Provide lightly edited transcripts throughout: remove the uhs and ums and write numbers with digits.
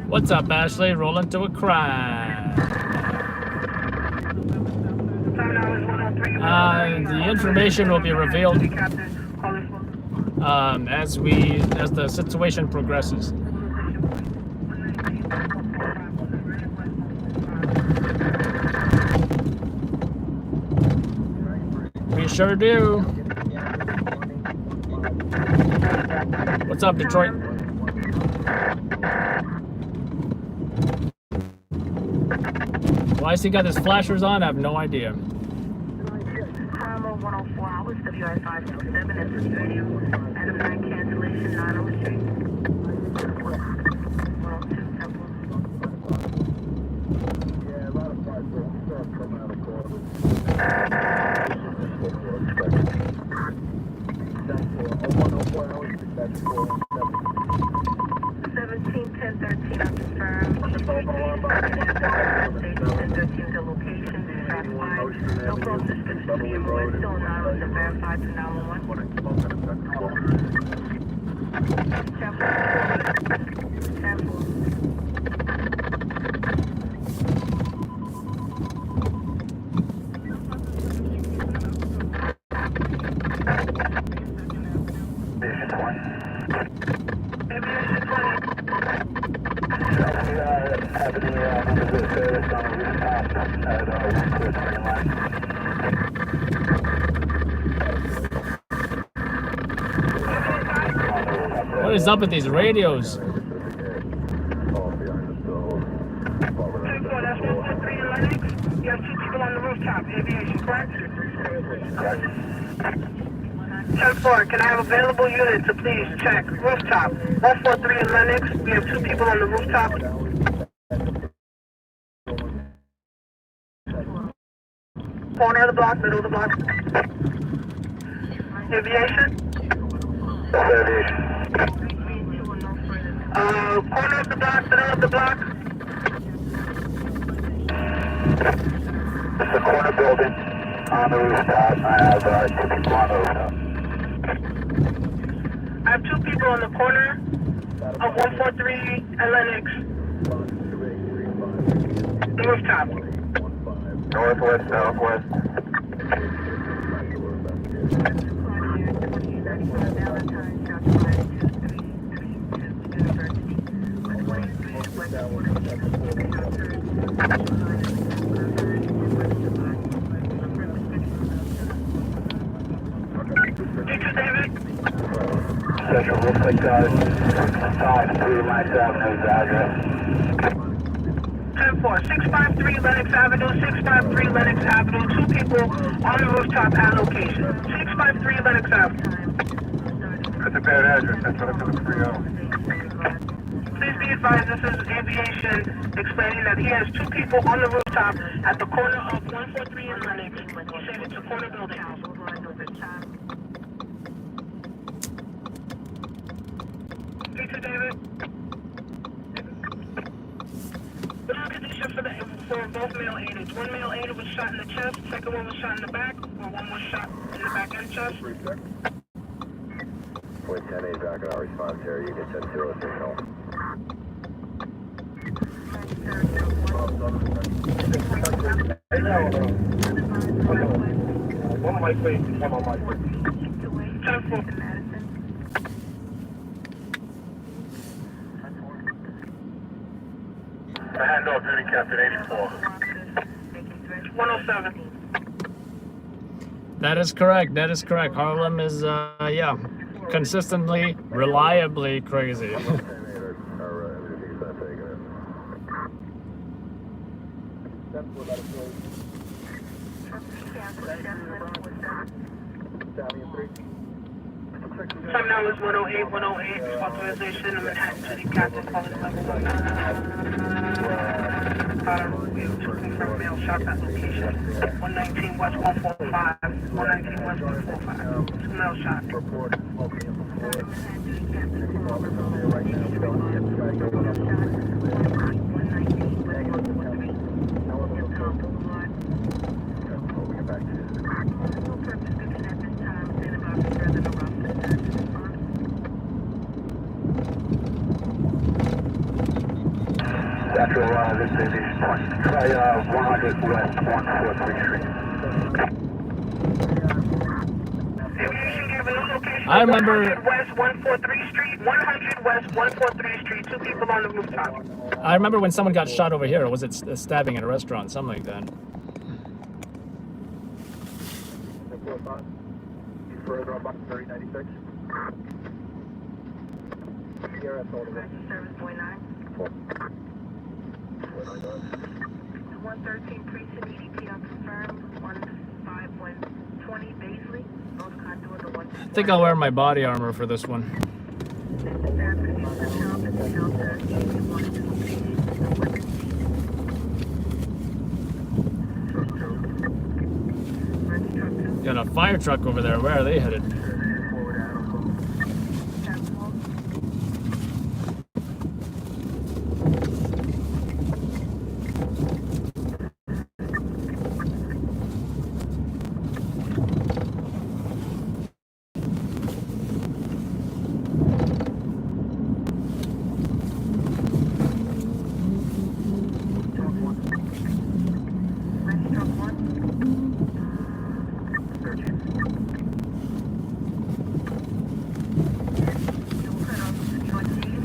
What's up, Ashley? Roll into a crash. The information will be revealed as the situation progresses. We sure do. What's up, Detroit? Why has he got his flashers on? I have no idea. Harlem 104 hours, WI 567, that's radio. Adam 9 cancellation, 903. 102, temple. Yeah, a lot of parts will start coming out of quarter. 104 hours, that's 17, 10, 13, I'm confirmed. 1013, the location, track wide. No close distance to be employed. Still not on the verified to 911. Temple. What is up with these radios? That's 143 in Lennox. You have 2 people on the rooftop. Aviation, correct? 10-4, can I have available units to please check rooftop? 143 in Lennox. We have 2 people on the rooftop. Corner of the block, middle of the block. Aviation? Aviation. Corner of the block, middle of the block. It's the corner building on the rooftop. I have 2 people on the rooftop. I have 2 people on the corner of 143 and Lennox. The rooftop. Northwest, southwest. Central Brooklyn, 5 3 Lenox Avenue's address. 10-4, 653 Lenox Avenue, 653 Lenox Avenue, 2 people on the rooftop at location. 653 Lenox Avenue. That's a bad address, that's what I'm going to free out. Please be advised, this is aviation explaining that he has 2 people on the rooftop at the corner of 143 and Lenox. He said it's a corner building. Peter David. What condition for both male aiders? One male aider was shot in the chest, second one was shot in the back, or one was shot in the back and chest? With 10-8 back on our response here, you get 10-0 signal. One mic, please. One on mic, please. 10-4. I hand off duty captain 84. 107. That is correct. That is correct. Harlem is, yeah, consistently, reliably crazy. Time now is 108, 108. Authorization of Manhattan City Captain calling level 19. We have two confirmed male shots at location. 119 West 145. 119 West 145. Two male shots. Central, this is East Point. Try 100 West 143 Street. Aviation gave a new location. I remember. 100 West 143 Street. 100 West 143 Street. Two people on the rooftop. I remember when someone got shot over here. Or was it stabbing at a restaurant? Something like that. Further up on 3096. Service 49. 113 precinct EDP unconfirmed. 15120 Baisley. Both conduit to 1. I think I'll wear my body armor for this one. Got a fire truck over there. Where are they headed?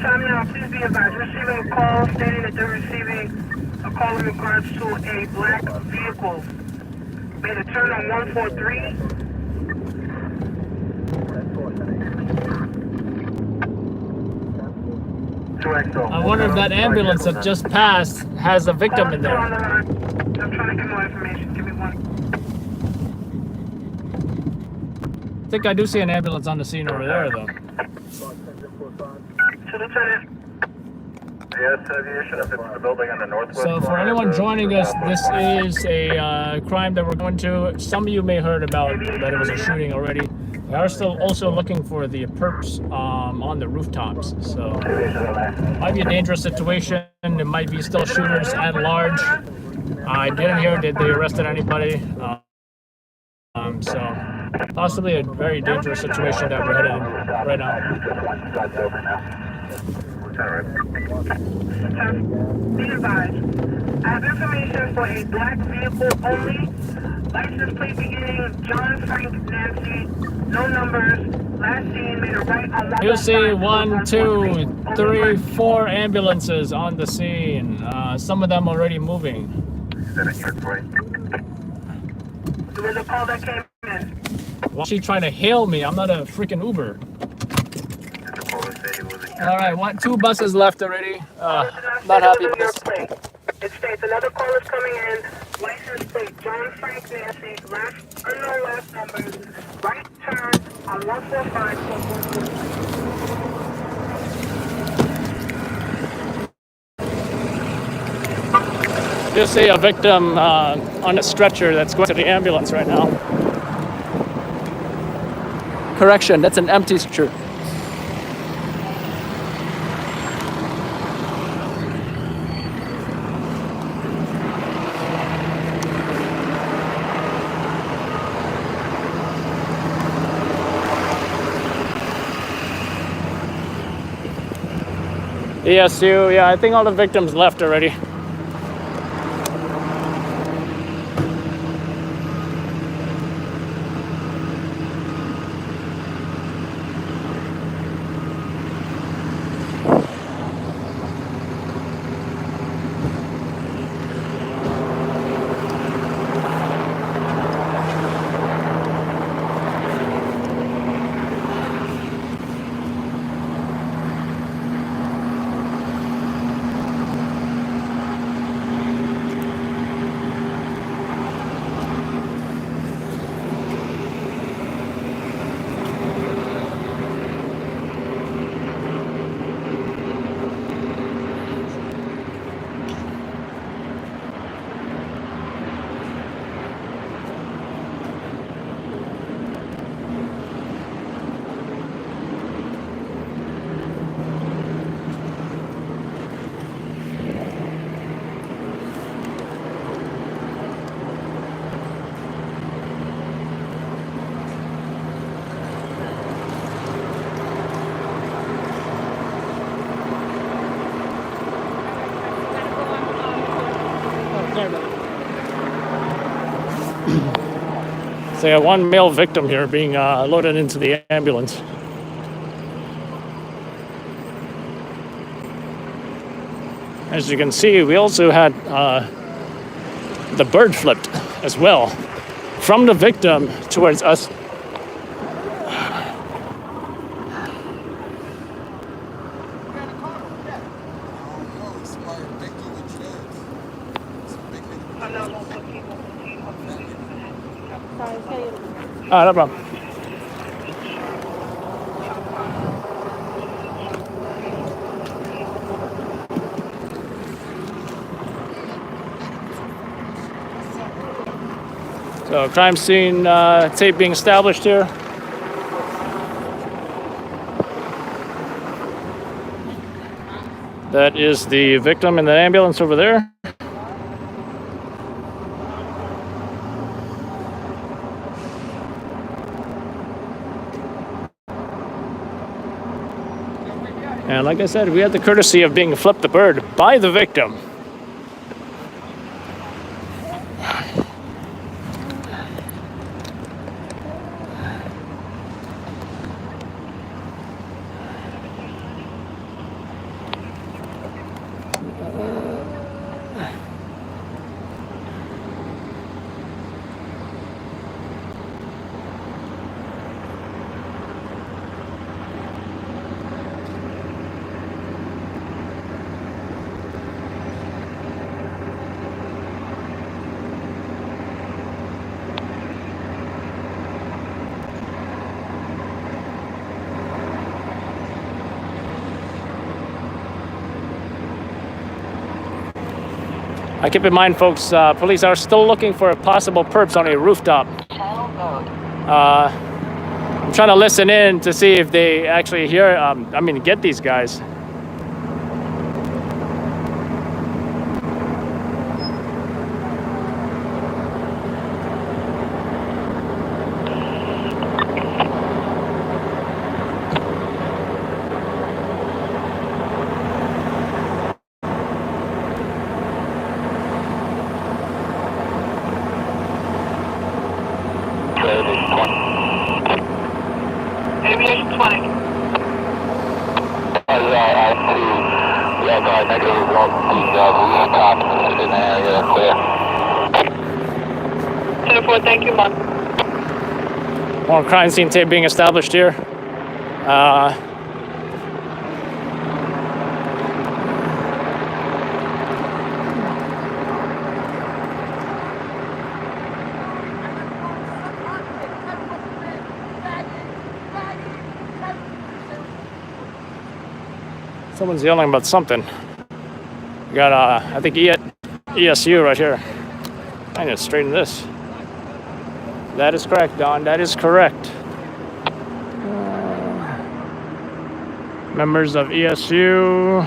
Time now, please be advised. Receiving a call stating that they're receiving a call in regards to a black vehicle. Made a turn on 143. I wonder if that ambulance that just passed has a victim in there. I'm trying to get more information. Give me one. I think I do see an ambulance on the scene over there, though. To Lieutenant. Yes, aviation, if it's the building on the northwest. So for anyone joining us, this is a crime that we're going to. Some of you may heard about that it was a shooting already. We are still also looking for the perps on the rooftops. So it might be a dangerous situation. It might be still shooters at large. I didn't hear that they arrested anybody. So possibly a very dangerous situation that we're headed in right now. Be advised. I have information for a black vehicle only. License plate beginning John Frank Nancy. No numbers. Last seen made a right on 1. You see 1, 2, 3, 4 ambulances on the scene. Some of them already moving. Is that a unit for you? There was a call that came in. Why is she trying to hail me? I'm not a freaking Uber. All right, 2 buses left already. Not happy with this. It states another call is coming in. License plate John Frank Nancy. Unknown last numbers. Right turn on 145. Just see a victim on a stretcher that's going to the ambulance right now. Correction, that's an empty stretcher. ESU, yeah, I think all the victims left already. Sorry about that. So yeah, one male victim here being loaded into the ambulance. As you can see, we also had the bird flipped as well from the victim towards us. No problem. So crime scene tape being established here. That is the victim in the ambulance over there. And like I said, we had the courtesy of being flipped the bird by the victim. Keep in mind, folks, police are still looking for possible perps on a rooftop. I'm trying to listen in to see if they actually hear, get these guys. Thank you, Mom. More crime scene tape being established here. Someone's yelling about something. We got, I think, ESU right here. I need to straighten this. That is correct, Don. That is correct. Members of ESU.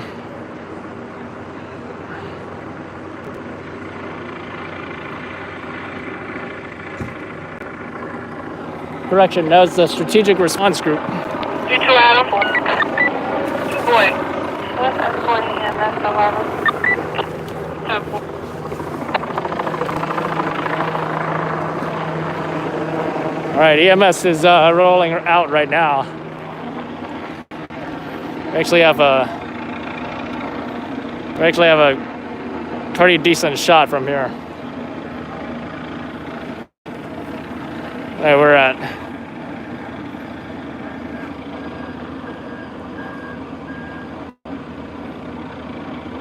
Correction, that was the Strategic Response Group. You two, Adam. Boy. That's 40 and that's the Harlem. All right, EMS is rolling out right now. We actually have a pretty decent shot from here. There we're at.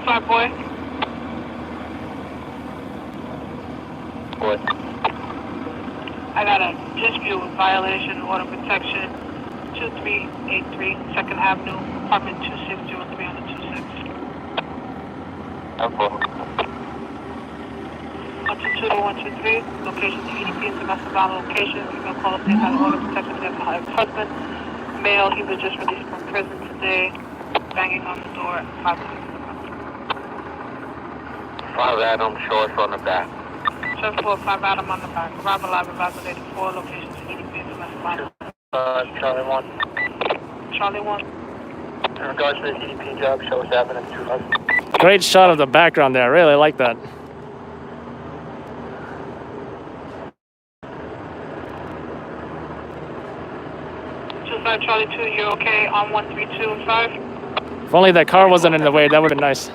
Hi, boy. Boy. I got a dispute with violation of order protection 2383 2nd Avenue, apartment 2603 on the 26. I'm cool. 122 to 123, location to EDP is domestic violence location. Female call states out of order protection against her ex-husband. Male, he was just released from prison today, banging on the door at 5 o'clock. 5 Adam, show us on the back. 745 Adam on the back. Arrival live advisor 84, location to EDP is domestic violence. Charlie 1. Charlie 1. In regards to the EDP job, show us happening at 200. Great shot of the background there. I really like that. Charlie 2, you're okay on 132.5? If only that car wasn't in the way, that would have been nice.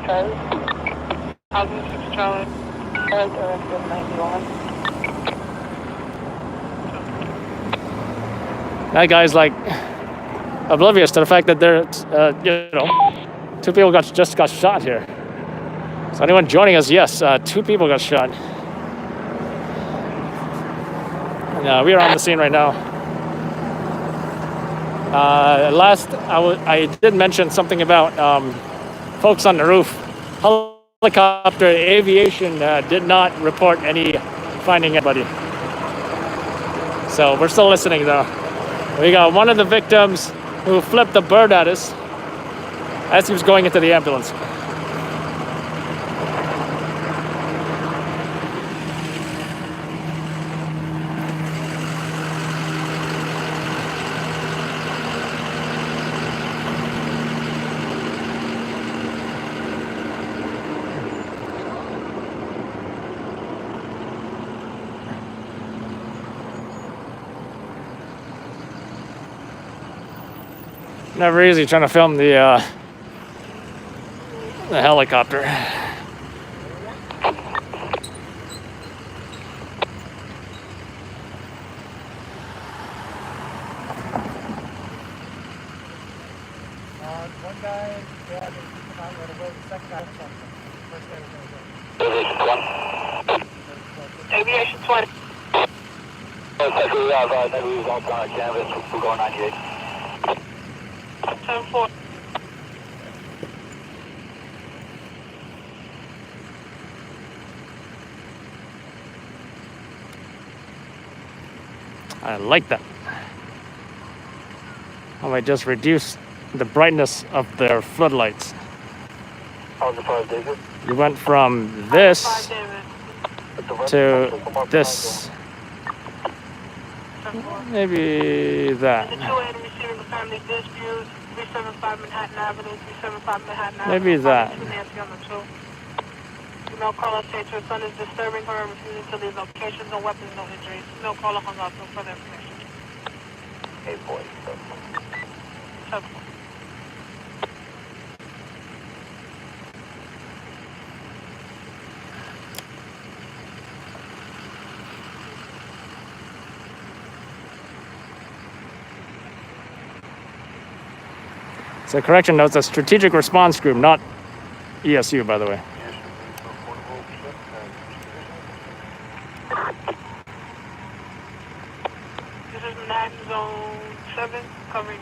Charlie. I'll do 6 Charlie. Charlie director 91. That guy's like oblivious to the fact that there, you know, 2 people just got shot here. So anyone joining us, yes, 2 people got shot. And, we are on the scene right now. I did mention something about folks on the roof. Helicopter aviation did not report any finding anybody. So we're still listening though. We got one of the victims who flipped the bird at us as he was going into the ambulance. Never easy trying to film the helicopter. One guy, they came out right away. The second guy was something. First guy was going Aviation 20. We have news on canvas. We're going 98. 10-4. I like that. I might just reduce the brightness of their floodlights. How's the 5, David? You went from this to this. Maybe that. Maybe that. Female caller states her son is disturbing her and refusing to leave location. No weapons, no injuries. Female caller hung up. No further information. 8-4. So correction notes, a strategic response group, not ESU, by the way. This is Manhattan Zone 7, covering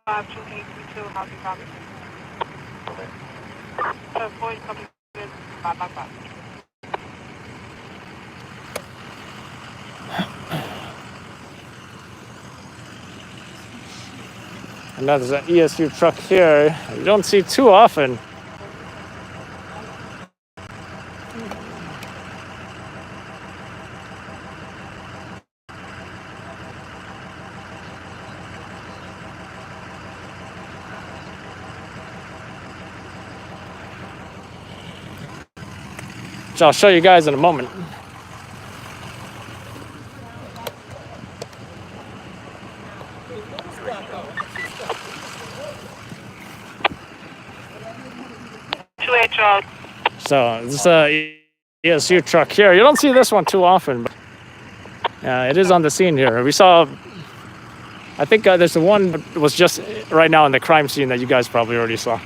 252832. How do you copy? 7-4, you coming in 555. And now there's an ESU truck here. You don't see too often. Which I'll show you guys in a moment. So this is a ESU truck here. You don't see this one too often, but it is on the scene here. We saw, I think there's the one that was just right now in the crime scene that you guys probably already saw.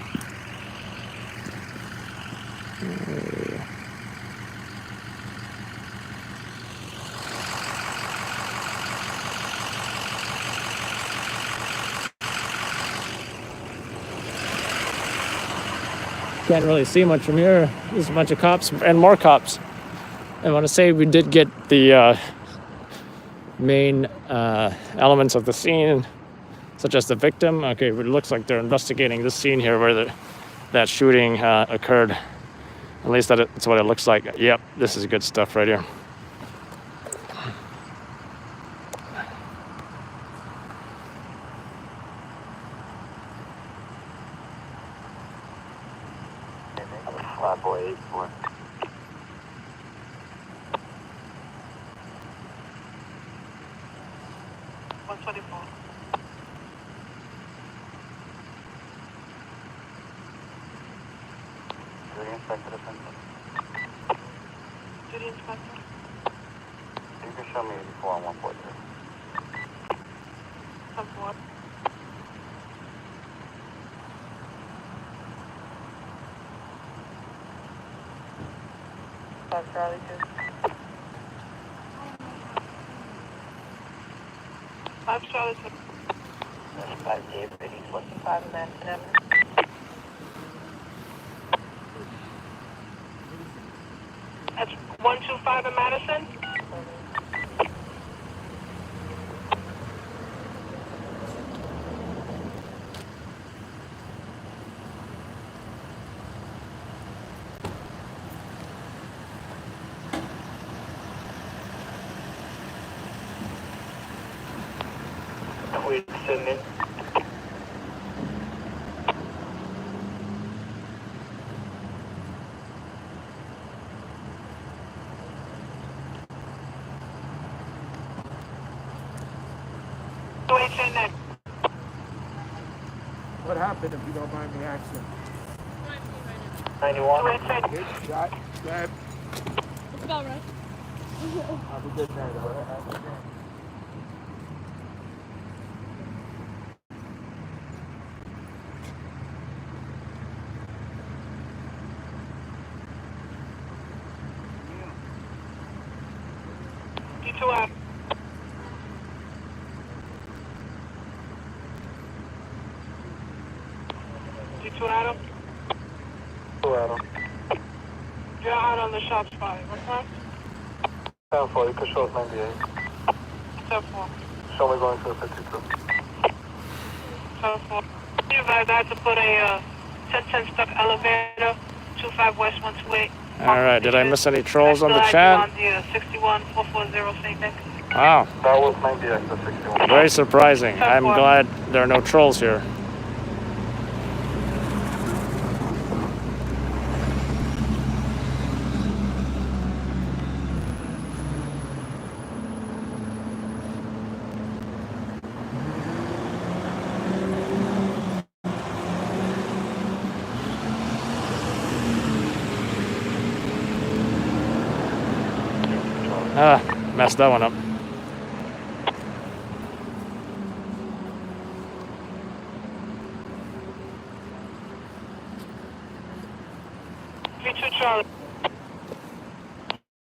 Can't really see much from here. There's a bunch of cops and more cops. I want to say we did get the main elements of the scene, such as the victim. Okay, it looks like they're investigating this scene here where that shooting occurred. At least that's what it looks like. Yep, this is good stuff right here. 24. Duty inspector to Penson. Duty inspector. You can show me 84 on 143. 10-4. Charlie 2. 5 Charlie 2. That's 5 David, 45 Madison Avenue. That's 125 in Madison. Wait a minute. What happened, if you don't mind me asking? 91. Hit, shot, stab. It's about right. Have a good night, all right? Have a good night. D2 out. D2 Adam. 2 Adam. You're out on the shop spot. What's that? 10-4, you can show us 98. 10-4. Show me going to the 52. 10-4. You advised I had to put a 1010 stuck elevator, 25 West 128. Alright, did I miss any trolls on the chat? On the 61440 St. Nick. Wow, That was 98 to 61. very surprising. I'm glad there are no trolls here. Ah, messed that one up. V2 Charlie.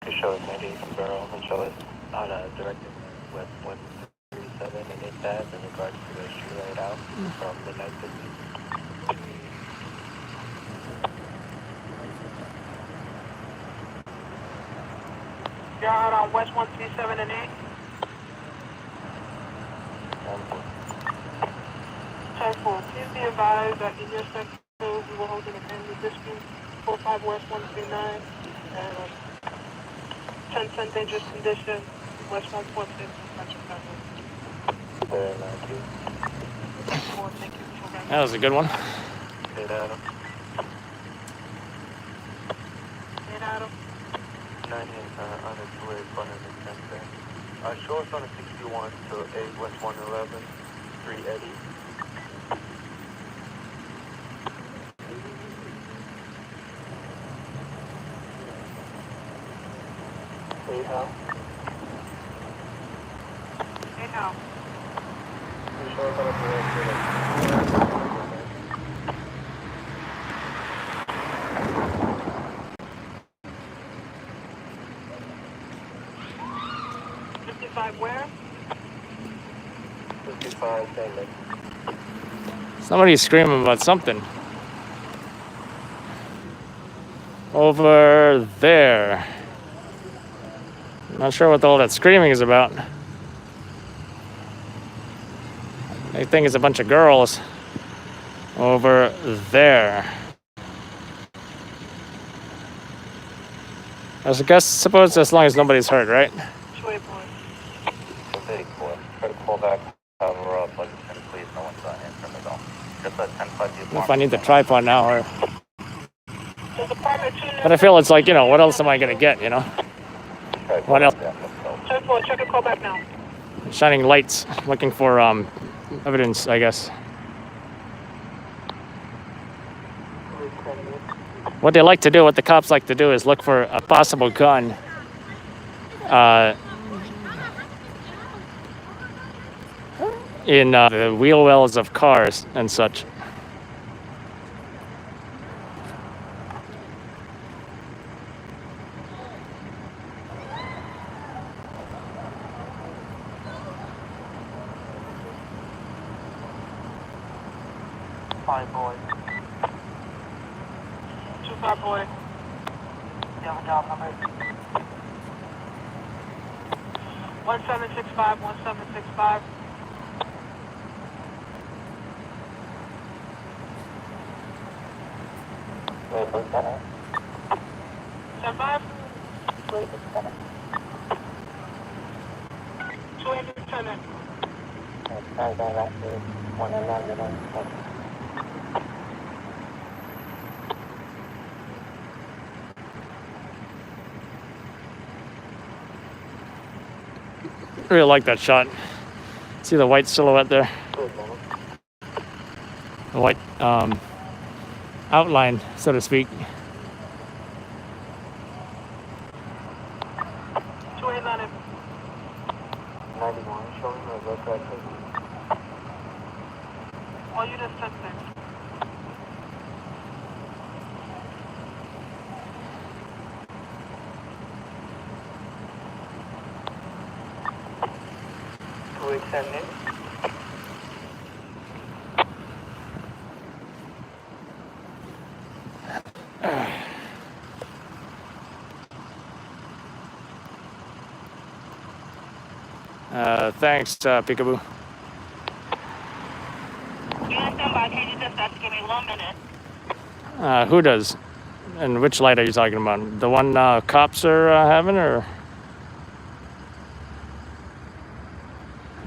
You show us 98 from Barrel and show us on a directed West 137 and 8 tab in regards to the street laid out from midnight to You're out on West 137 and 8. 10-4. Please be advised that in your sector we will hold an offender dispute 45 West 139 and 1010 dangerous condition West 146. Very nice. Thank you. That was a good one. 8 Adam. 8 Adam. 90 on its way front of the 10. Show us on a 61 to 8 West 111, 3 Eddie. Hey, Hal. Hey, Hal. You show us on a direct to 55 where? 55 St. Nick. Somebody's screaming about something. Over there. Not sure what all that screaming is about. I think it's a bunch of girls over there. I suppose as long as nobody's hurt, right? 2-8 boy. 84. Try to pull back. We're up, like, please, no one's answering the bell. Just a 10-5 If I need the tripod now, or... Does apartment 2 But I feel it's like, you know, what else am I gonna get, you know? What else? 10-4, check a call back now. shining lights, looking for evidence, I guess. What they like to do, what the cops like to do, is look for a possible gun. In the wheel wells of cars and such. Five boy. 2-5 boy. You have a job number? 1765, 1765. Survive? 200 Lieutenant. I really like that shot. See the white silhouette there? The white outline, so to speak. 289. 91, showing the left right. All units testing. Thanks, Peekaboo. Can you just give me 1 minute? Who does? And which light are you talking about? The one cops are having, or?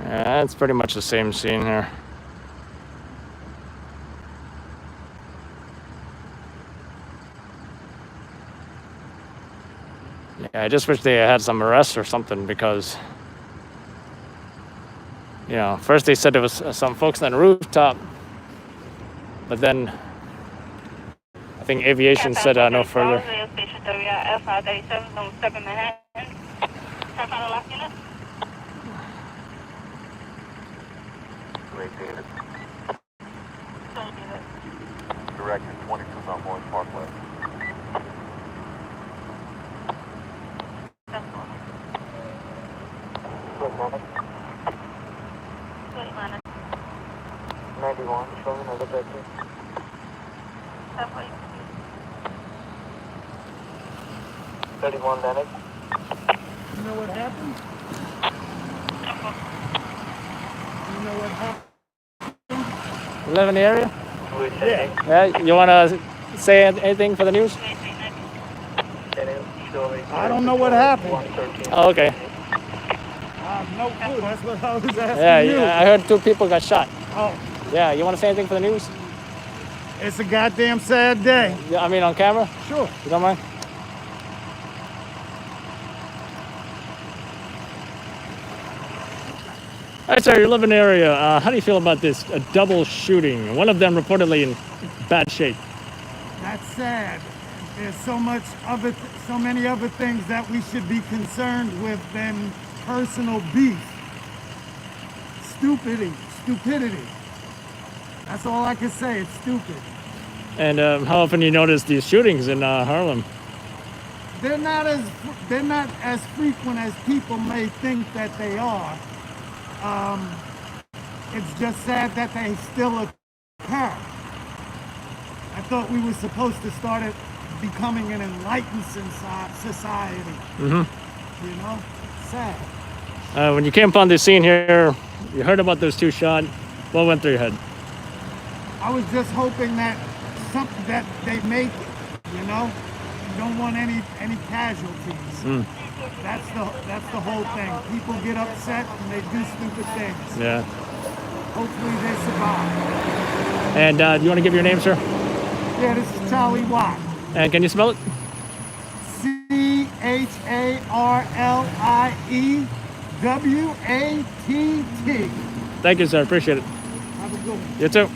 Yeah, it's pretty much the same scene here. Yeah, I just wish they had some arrests or something, because, you know, first they said it was some folks on the rooftop, but then I think aviation said no further. Direction 22 Northwest Parkway. Wait, 91, showing another vector. 31 Lennox. You know what happened? You know what happened? You live in the area? Yeah. Yeah, you want to say anything for the news? I don't know what happened. Oh, okay. I have no clue. That's what I was asking Yeah, you. I heard 2 people got shot. Oh, Yeah, you want to say anything for the news? it's a goddamn sad day. Yeah, I mean on camera? Sure. You don't mind? All right, sir, you live in the area. How do you feel about this double shooting? One of them reportedly in bad shape. That's sad. There's so many other things that we should be concerned with than personal beef. Stupidity. That's all I can say. It's stupid. And how often do you notice these shootings in Harlem? They're not as frequent as people may think that they are. It's just sad that they still occur. I thought we were supposed to start it becoming an enlightened society. Mm-hmm. You know, sad. When you came upon this scene here, you heard about those 2 shot. What went through your head? I was just hoping that they make it. You know, you don't want any casualties. Mm. That's the whole thing. People get upset and they do stupid things. Yeah. Hopefully they survive. And do you want to give your name, sir? Yeah, this is Charlie Watt. And can you spell it? CHARLIE W-A-T-T. Thank you, sir. Appreciate it. Have a good one. You too.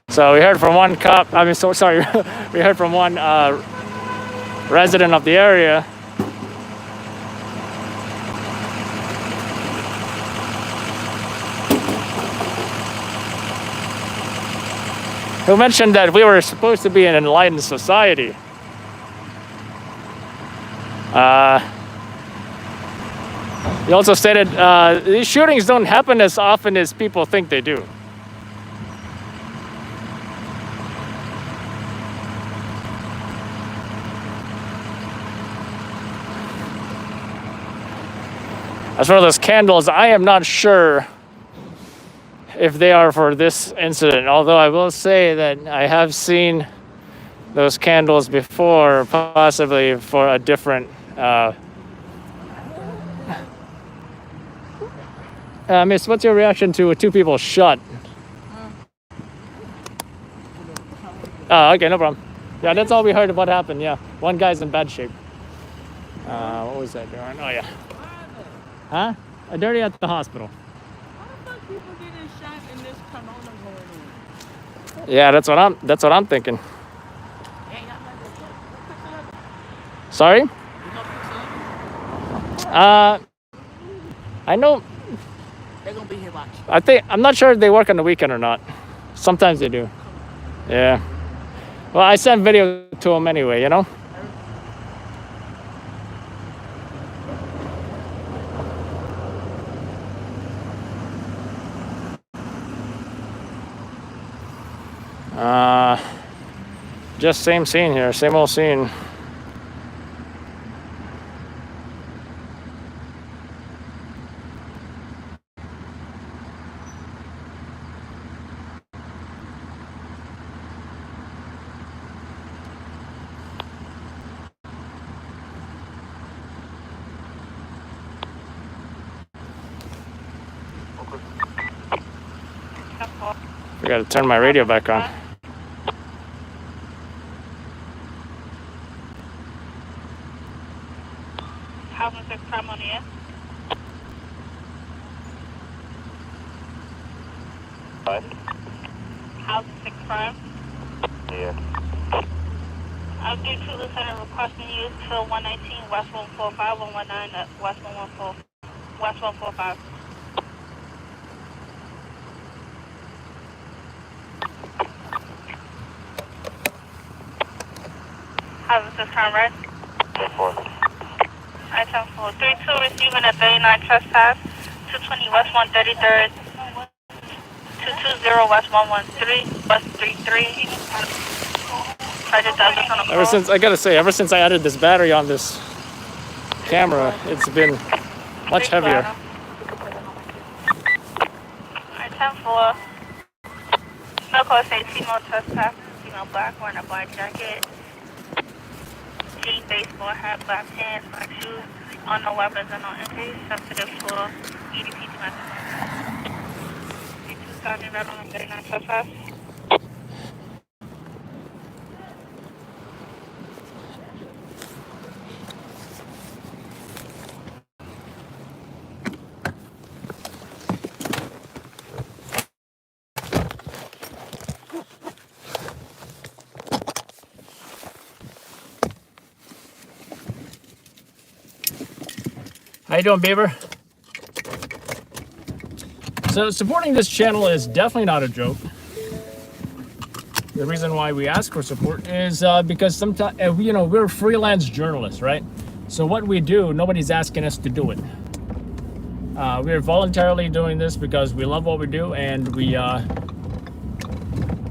So we heard from one cop. I mean, so sorry. We heard from one resident of the area. Who mentioned that we were supposed to be an enlightened society. He also stated these shootings don't happen as often as people think they do. As for those candles, I am not sure if they are for this incident, although I will say that I have seen those candles before, possibly for a different Miss, what's your reaction to two people shot? Oh, okay, no problem. Yeah, that's all we heard of what happened, yeah. One guy's in bad shape. What was that doing? Oh, yeah. Huh? Dirty at the hospital. How the fuck people getting shot in this corona going on? Yeah, that's what I'm thinking. Sorry? I know. They're gonna be here watching. I'm not sure if they work on the weekend or not. Sometimes they do. Yeah. Well, I sent video to them anyway, you know? Just same scene here, same old scene. I gotta turn my radio back on. House 6 crime on the air. What? House 6 crime. Yeah. I'll get you Lieutenant requesting you to 119 West 145 119 at West 114 West 145. House 6 crime, right? 10-4. Item 432 receiving a 39 trespass. 220 West 133rd. 220 West 113 West 33. Sergeant Douglas on the call. Ever since I added this battery on this camera, it's been much heavier. Item 4. No code say female trespass. Female black wearing a black jacket. Jean baseball hat, black pants, black shoes. On no weapons and no entry. Sensitive for EDP domestic. 2,000 red on 39 trespass. How you doing, Beaver? So supporting this channel is definitely not a joke. The reason why we ask for support is because sometimes, we're freelance journalists, right? So what we do, nobody's asking us to do it. We're voluntarily doing this because we love what we do and we are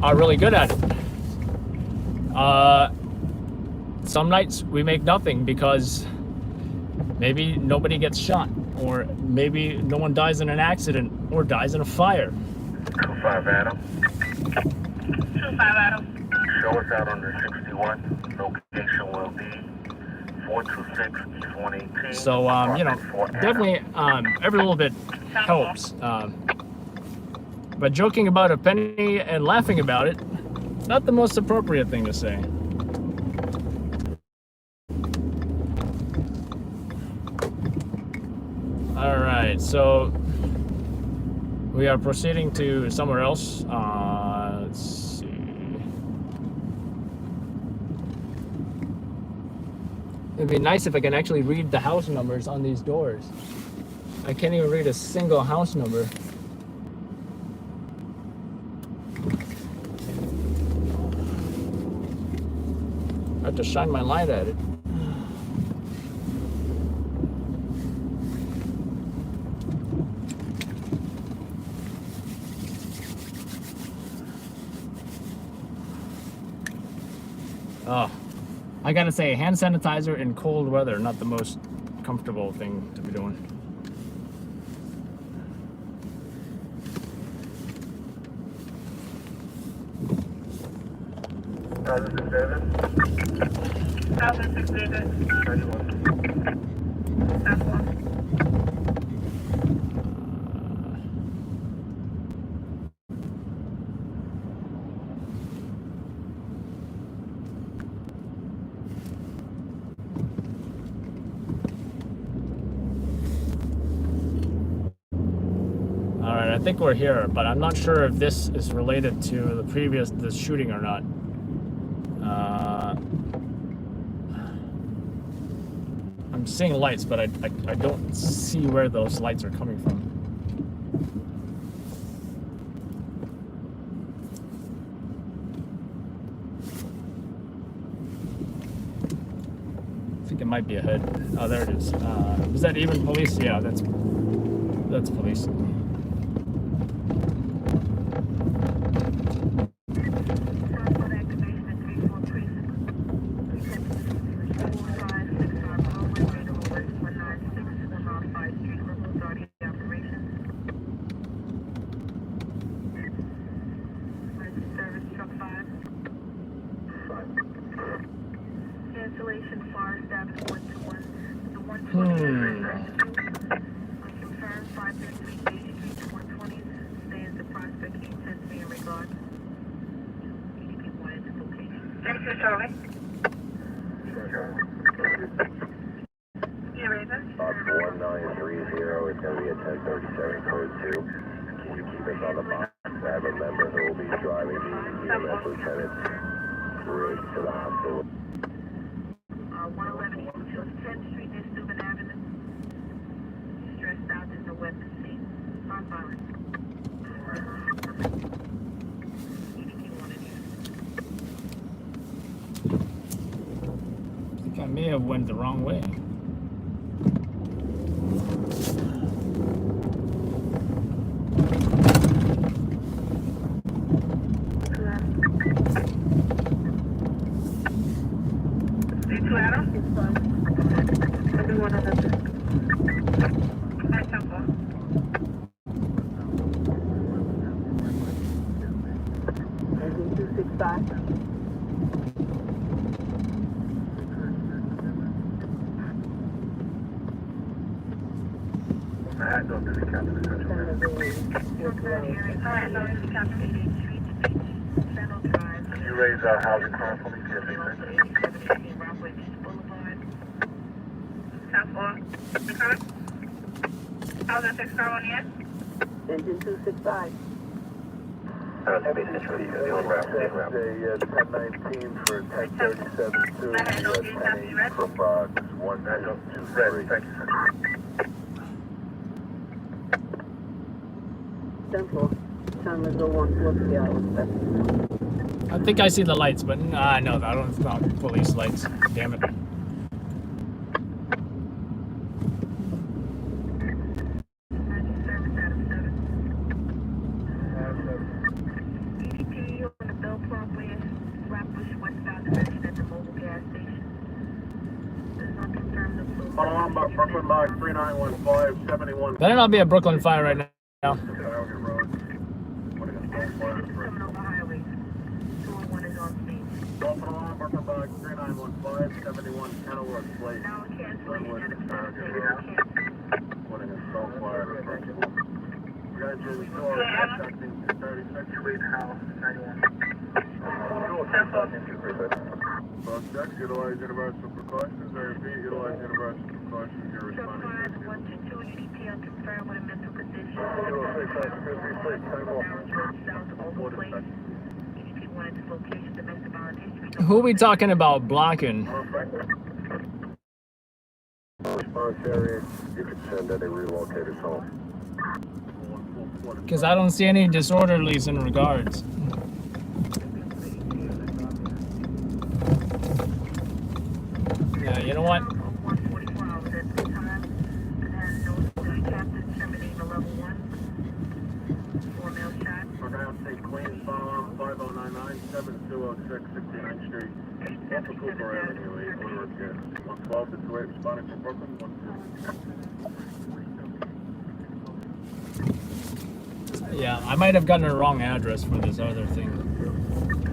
really good at it. Some nights we make nothing because maybe nobody gets shot, or maybe no one dies in an accident or dies in a fire. 25 Adam. 25 Adam. Show us out on the 61. Location will be 426 East 118. So, definitely every little bit helps. But joking about a penny and laughing about it, not the most appropriate thing to say. right, so we are proceeding to somewhere else. Let's see. It'd be nice if I can actually read the house numbers on these doors. I can't even read a single house number. I have to shine my light at it. Oh, I gotta say, hand sanitizer in cold weather, not the most comfortable thing to be doing. This is David. This is David. That's one. Alright, I think we're here, but I'm not sure if this is related to the shooting or not. I'm seeing lights, but I don't see where those lights are coming from. I think it might be ahead. Oh, there it is. Is that even police? Yeah, that's police. Cancellation fire status 121. The 120 confirmed 533 Bay Street to 120. Stands the prospect intensity in regard. EDP wanted this location. Thank you, Charlie. Yeah, Raven. 1930 is going to be a 1037 code 2. Can you keep us on the box? I have a member who will be driving the EMS lieutenant rig to the hospital. 111 East 10th Street near Steuben Avenue. Stressed out, there's no weapon seen. Non-violent. EDP wanted I think I may have went the wrong way. You raise housing crime for me, South 4. How's that 6 car on yet? Engine 265. That's a 1019 for 1037-2, 10-8 from Bronx, 1223. Thank you, sir. Central. Time to go on towards the island. I think I see the lights, but no, I don't. It's not police lights. Damn it. Brooklyn Box 3915 71. Better not be a Brooklyn fire right now. Brooklyn Box 3915 71 Kenilworth Place. Glenwood, putting a snow fire. Congratulations, expecting 36. House 91. Both checks, utilize universal precautions. I repeat, utilize universal precautions. You're responding to 122, UDP unconfirmed with a mental condition. 206, time off. UDP wanted to location domestic violence history. Who are we talking about blocking? Response area, you can send any relocators home. Because I don't see any disorderlies in regards. Yeah, you know what? 144 hours at the time. And has no captain terminating a level 1. 4 male shot. Around St. Queens, firearm 5099, 7206, 69th Street. Off of Cooper Avenue, 8 Woodward, 112 to 28, responding from Brooklyn, 12. Yeah, I might have gotten the wrong address for this other thing.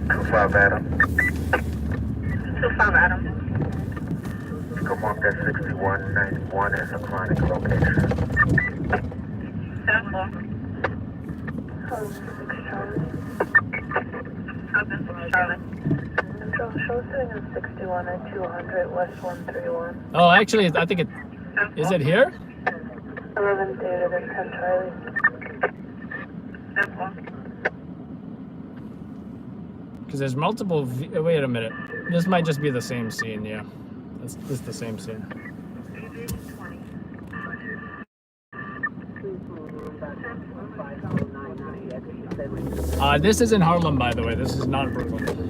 25 Adam. 25 Adam. Come off that 6191 as a chronic location. 7-4. Charlie. Show sitting in 61 at 200 West 131. Oh, actually, I think it is it here? 11 David and 10 Charlie. 7-4. Because there's multiple. Wait a minute. This might just be the same scene. Yeah, this is the same scene. This is in Harlem, by the way. This is not Brooklyn.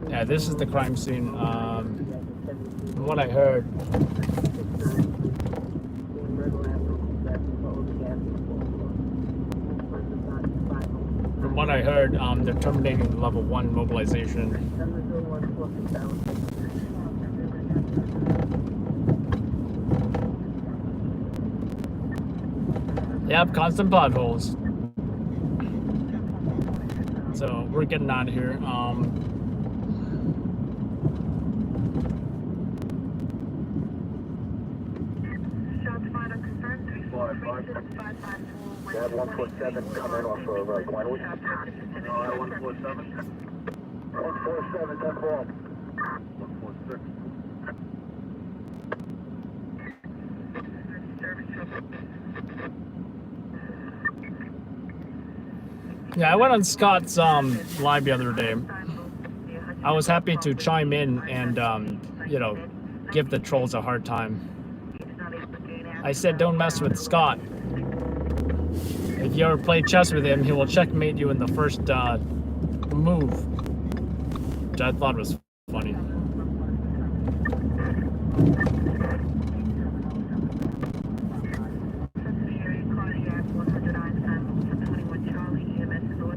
Yeah, this is the crime scene. From what I heard. From what I heard, they're terminating level 1 mobilization. Yep, constant potholes. So we're getting out of here. Dad 147 coming off of Glenwood. 147. 147, 10 ball. 146. Yeah, I went on Scott's live the other day. I was happy to chime in and you know, give the trolls a hard time. I said, don't mess with Scott. If you ever play chess with him, he will checkmate you in the first move. Which I thought was funny.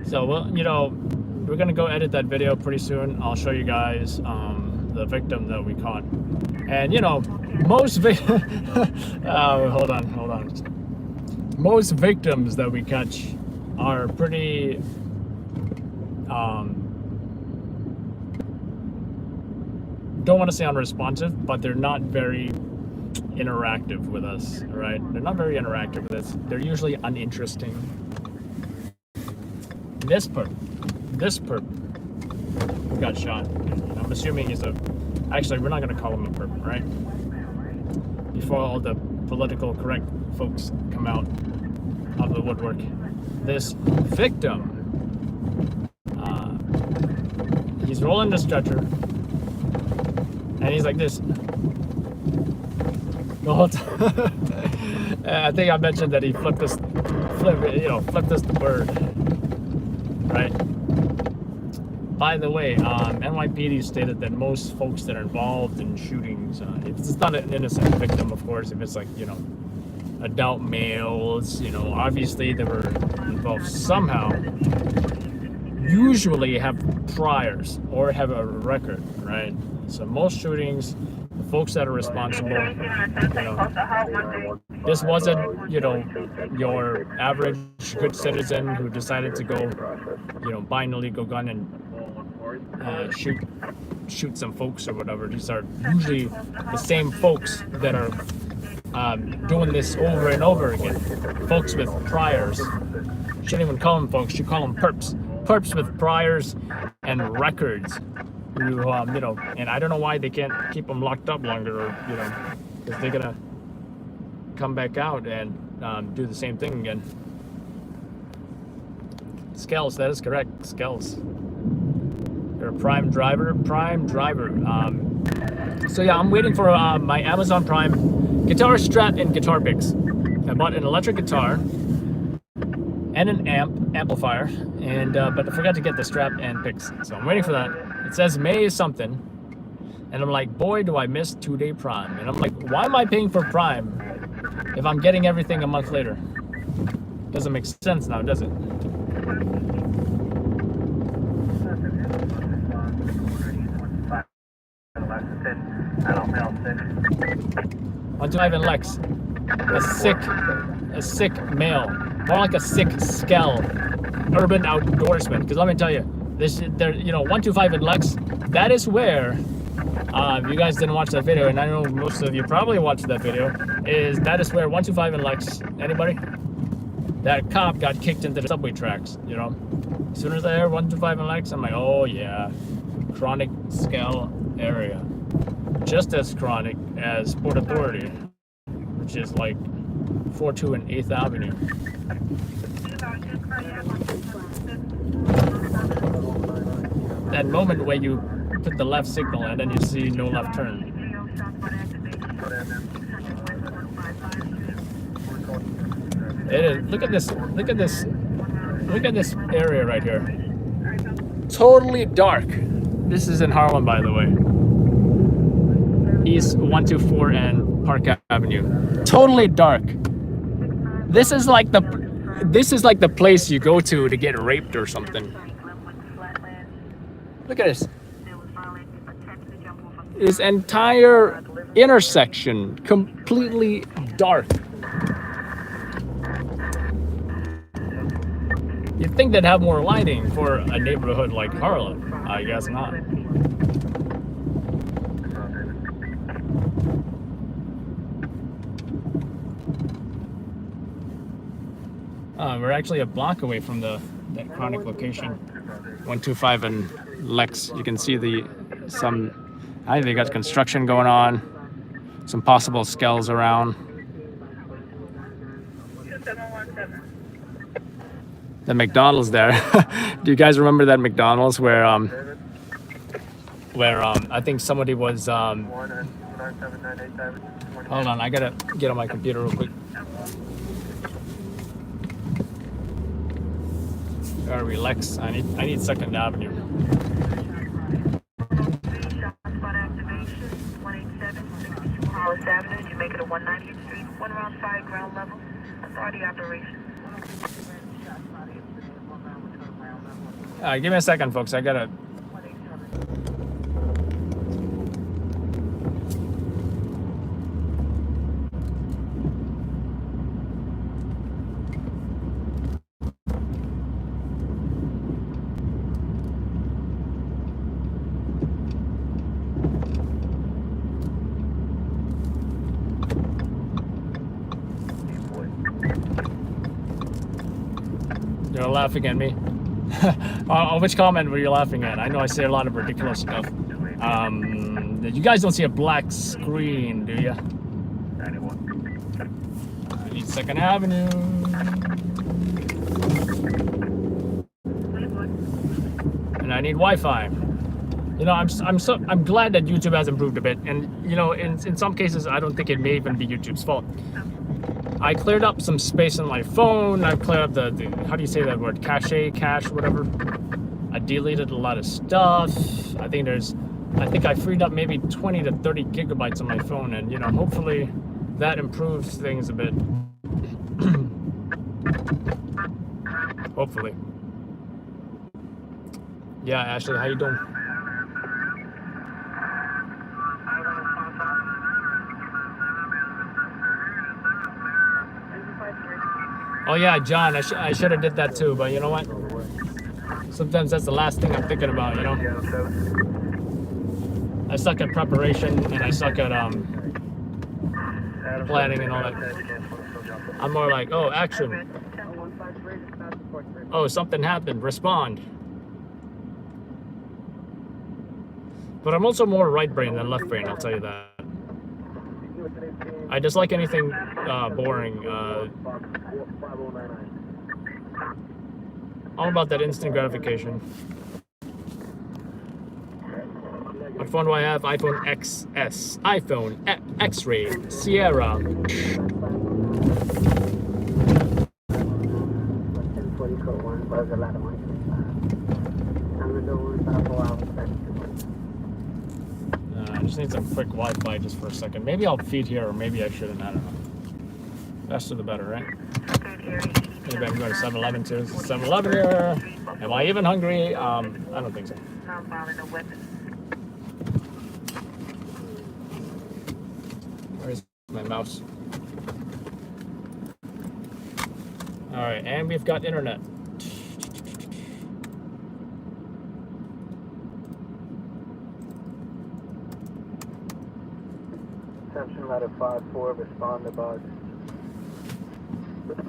So, well, you know, we're gonna go edit that video pretty soon. I'll show you guys the victim that we caught. And, you know, most hold on. Most victims that we catch are pretty don't want to say unresponsive, but they're not very interactive with us, right? They're not very interactive with us. They're usually uninteresting. This perp got shot. I'm assuming he's a, actually we're not gonna call him a perp, right? Before all the political correct folks come out of the woodwork. This victim, he's rolling the stretcher, and he's like this the whole time. I think I mentioned that he flipped us the bird, right? By the way, NYPD stated that most folks that are involved in shootings, if it's not an innocent victim, of course, if it's like, you know, adult males, you know, obviously they were involved somehow, usually have priors or have a record, right? So most shootings, the folks that are responsible, you know, this wasn't, you know, your average good citizen who decided to go, you know, buy an illegal gun and shoot some folks or whatever. These are usually the same folks that are doing this over and over again. Folks with priors. Shouldn't even call them folks, you call them perps. perps with priors and records who, you know, and I don't know why they can't keep them locked up longer, or, you know, because they're gonna come back out and do the same thing again. Skells, that is correct. Skells. You're a prime driver. So yeah, I'm waiting for my Amazon Prime guitar strap and guitar picks. I bought an electric guitar and an amplifier, and but I forgot to get the strap and picks. So I'm waiting for that. It says May something, and I'm like, boy, do I miss 2-day Prime. And I'm like, why am I paying for Prime if I'm getting everything a month later? Doesn't make sense now, does it? 125 and Lex. A sick male. More like a sick skell. Urban outdoorsman. Because let me tell you, there, you know, 125 and Lex, that is where, if you guys didn't watch that video, and I know most of you probably watched that video, that is where 125 and Lex, anybody? That cop got kicked into the subway tracks, you know? As soon as I heard 125 and Lex, I'm like, oh yeah, chronic skell area. Just as chronic as Port Authority, which is like 42 and 8th Avenue. That moment where you put the left signal and then you see no left turn. It is. Look at this area right here. Totally dark. This is in Harlem, by the way. East 124 and Park Avenue. Totally dark. This is like the place you go to get raped or something. Look at this. This entire intersection completely dark. You'd think they'd have more lighting for a neighborhood like Harlem. I guess not. We're actually a block away from that chronic location. 125 and Lex. You can see I think they got construction going on. Some possible skells around. 2717. The McDonald's there. Do you guys remember that McDonald's where I think somebody was hold on, I gotta get on my computer real quick. Gotta relax. I need 2nd Avenue. Hollis Avenue, you make it a 190th Street, 1 around 5 ground level, authority operation. Give me a second, folks. I gotta. You're laughing at me. Which comment were you laughing at? I know I say a lot of ridiculous stuff. You guys don't see a black screen, do you? I need 2nd Avenue. And I need Wi-Fi. You know, I'm glad that YouTube has improved a bit. And you know, in some cases, I don't think it may even be YouTube's fault. I cleared up some space on my phone. I cleared up the how do you say that word? Cache, whatever. I deleted a lot of stuff. I think I freed up maybe 20 to 30 gigabytes on my phone, and you know, hopefully that improves things a bit. Hopefully. Yeah, Ashley, how you doing? Oh yeah, John, I should have did that too, but you know what? Sometimes that's the last thing I'm thinking about, you know? I suck at preparation and I suck at planning and all that. I'm more like, oh, action. Oh, something happened, respond. But I'm also more right brain than left brain, I'll tell you that. I dislike anything boring. All about that instant gratification. What phone do I have? iPhone XS. iPhone X-Ray. Sierra. 1040 code 1, but a lot of money. I'm gonna do 4 hours. I just need some quick Wi-Fi just for a second. Maybe I'll feed here, or maybe I shouldn't. I don't know. Faster the better, right? Maybe I can go to 7-Eleven too. 7-Eleven here. Am I even hungry? I don't think so. Where's my mouse? All right, and we've got internet. Attention letter 5-4, respond to box.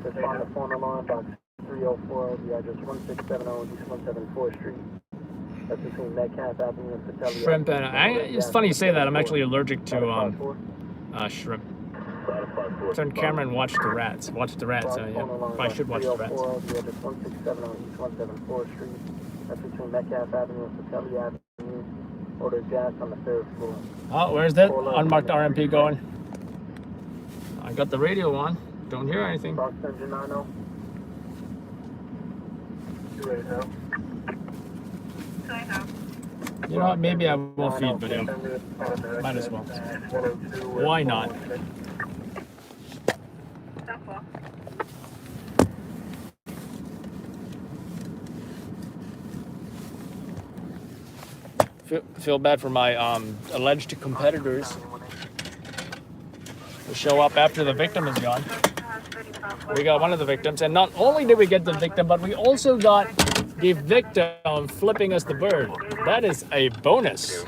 Respond to phone alarm box 304, the address 1670 East 174th Street. That's between Metcalf Avenue and Patelia. Shrimp and it's funny you say that. I'm actually allergic to shrimp. Turn camera and watch the rats. Watch the rats. Yeah, I should watch the rats. The address 1670 East 174th Street. That's between Metcalf Avenue and Patelia Avenue. Order gas on the 3rd floor. Oh, where's that unmarked RMP going? I got the radio on. Don't hear anything. Bronx engine 90. You know what? Maybe I won't feed, but might as well. Why not? Feel bad for my alleged competitors who show up after the victim is gone. We got one of the victims, and not only did we get the victim, but we also got the victim flipping us the bird. That is a bonus.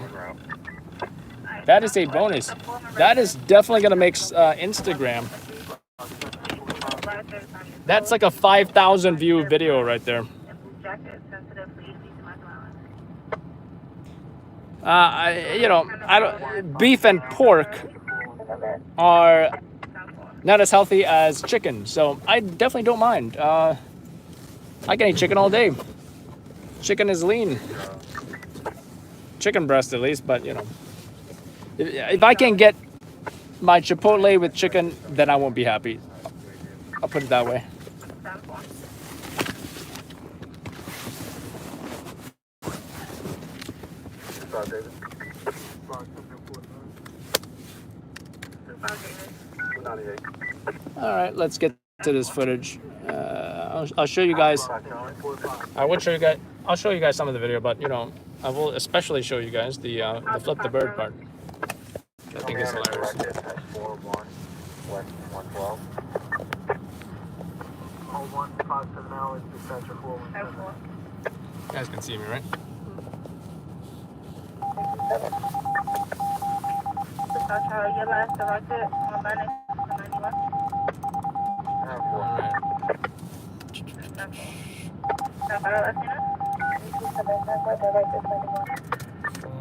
That is a bonus. That is definitely gonna make Instagram. That's like a 5,000 view video right there. Beef and pork are not as healthy as chicken, so I definitely don't mind. I can eat chicken all day. Chicken is lean. Chicken breast at least, but you know, if I can get my Chipotle with chicken, then I won't be happy. I'll put it that way. All right, let's get to this footage. I'll show you guys. I'll show you guys some of the video, but you know, I will especially show you guys the flip the bird part. I think it's hilarious. You guys can see me, right?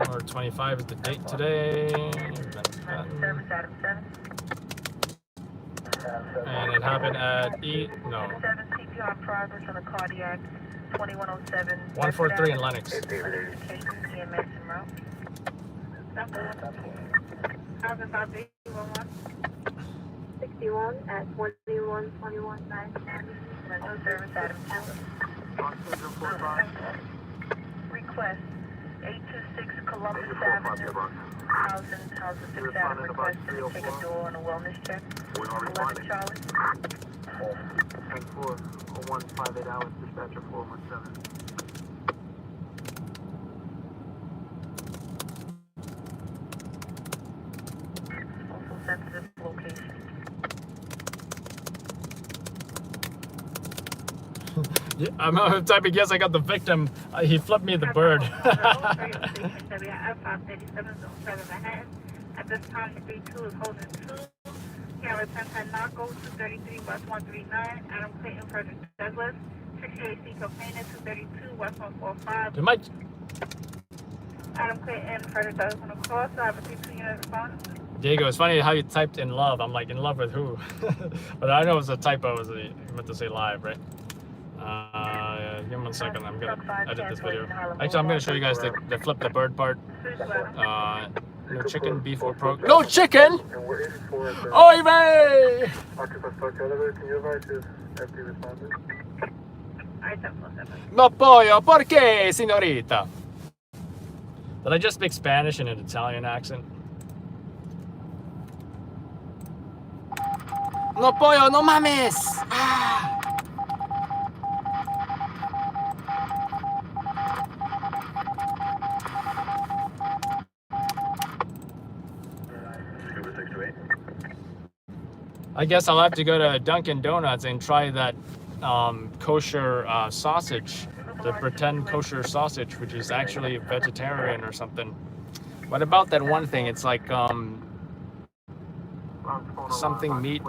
Or 25 is the date today. And it happened at 143 in Lenox. 61 at 2121 Request 826 Columbus Avenue. Housing 6 Adam requested to take a door on a wellness check. 11 Charlie. 10-4, 0158 hours, dispatcher 417. Also sensitive location. Yeah, I'm typing yes, I got the victim. He flipped me the bird. At this time, the 32 is holding 2. Here, return to Naco, 233 West 139. Adam Clayton, Frederick Douglass. 68 C. Copaina, 232 West 145. Adam Clayton, Frederick Douglas on the cross. I have a 3-2 unit response. Diego, it's funny how you typed in love. I'm like, in love with who? But I know it was a typo. You meant to say live, right? Give me 1 second. I'm going to edit this video. Actually, I'm going to show you guys the flip the bird part. No chicken, beef, or pork. No chicken! Oy vey! No pollo, perché, signorita? Did I just speak Spanish in an Italian accent? No pollo, no mames! Ah! I guess I'll have to go to Dunkin' Donuts and try that kosher sausage, the pretend kosher sausage, which is actually vegetarian or something. What about that one thing? It's like something meat,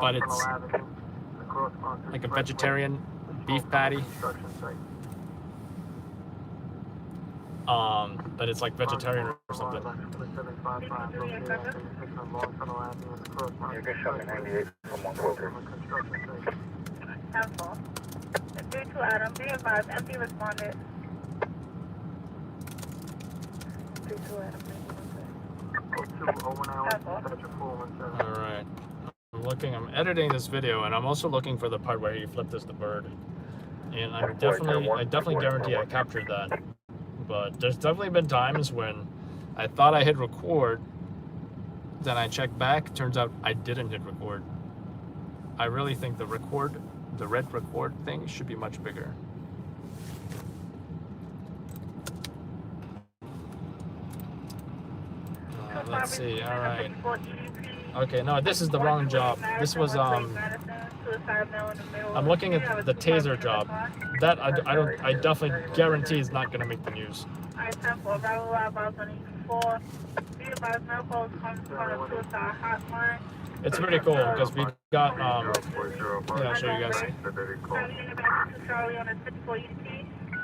but it's like a vegetarian beef patty. But it's like vegetarian or something. You can show me 98 from 143. 10-4. 3-2 Adam, be advised, empty responded. 3-2 Adam, Alright. I'm editing this video, and I'm also looking for the part where he flipped us the bird. And I definitely guarantee I captured that. But there's definitely been times when I thought I hit record, then I checked back, turns out I didn't hit record. I really think the red record thing should be much bigger. Let's see, alright. Okay, no, this is the wrong job. This was, I'm looking at the taser job. That I definitely guarantee is not gonna make the news. It's pretty cool because we got yeah, I'll show you guys.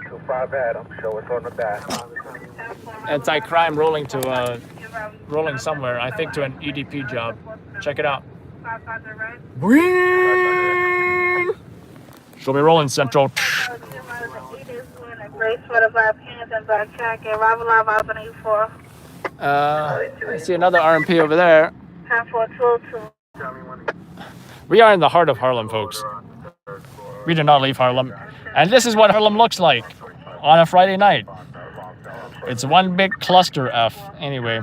25 Adam, show us on the back. Anti-crime rolling somewhere. I think to an EDP job. Check it out. She'll be rolling Central. I see another RMP over there. We are in the heart of Harlem, folks. We did not leave Harlem. And this is what Harlem looks like on a Friday night. It's one big cluster F. Anyway,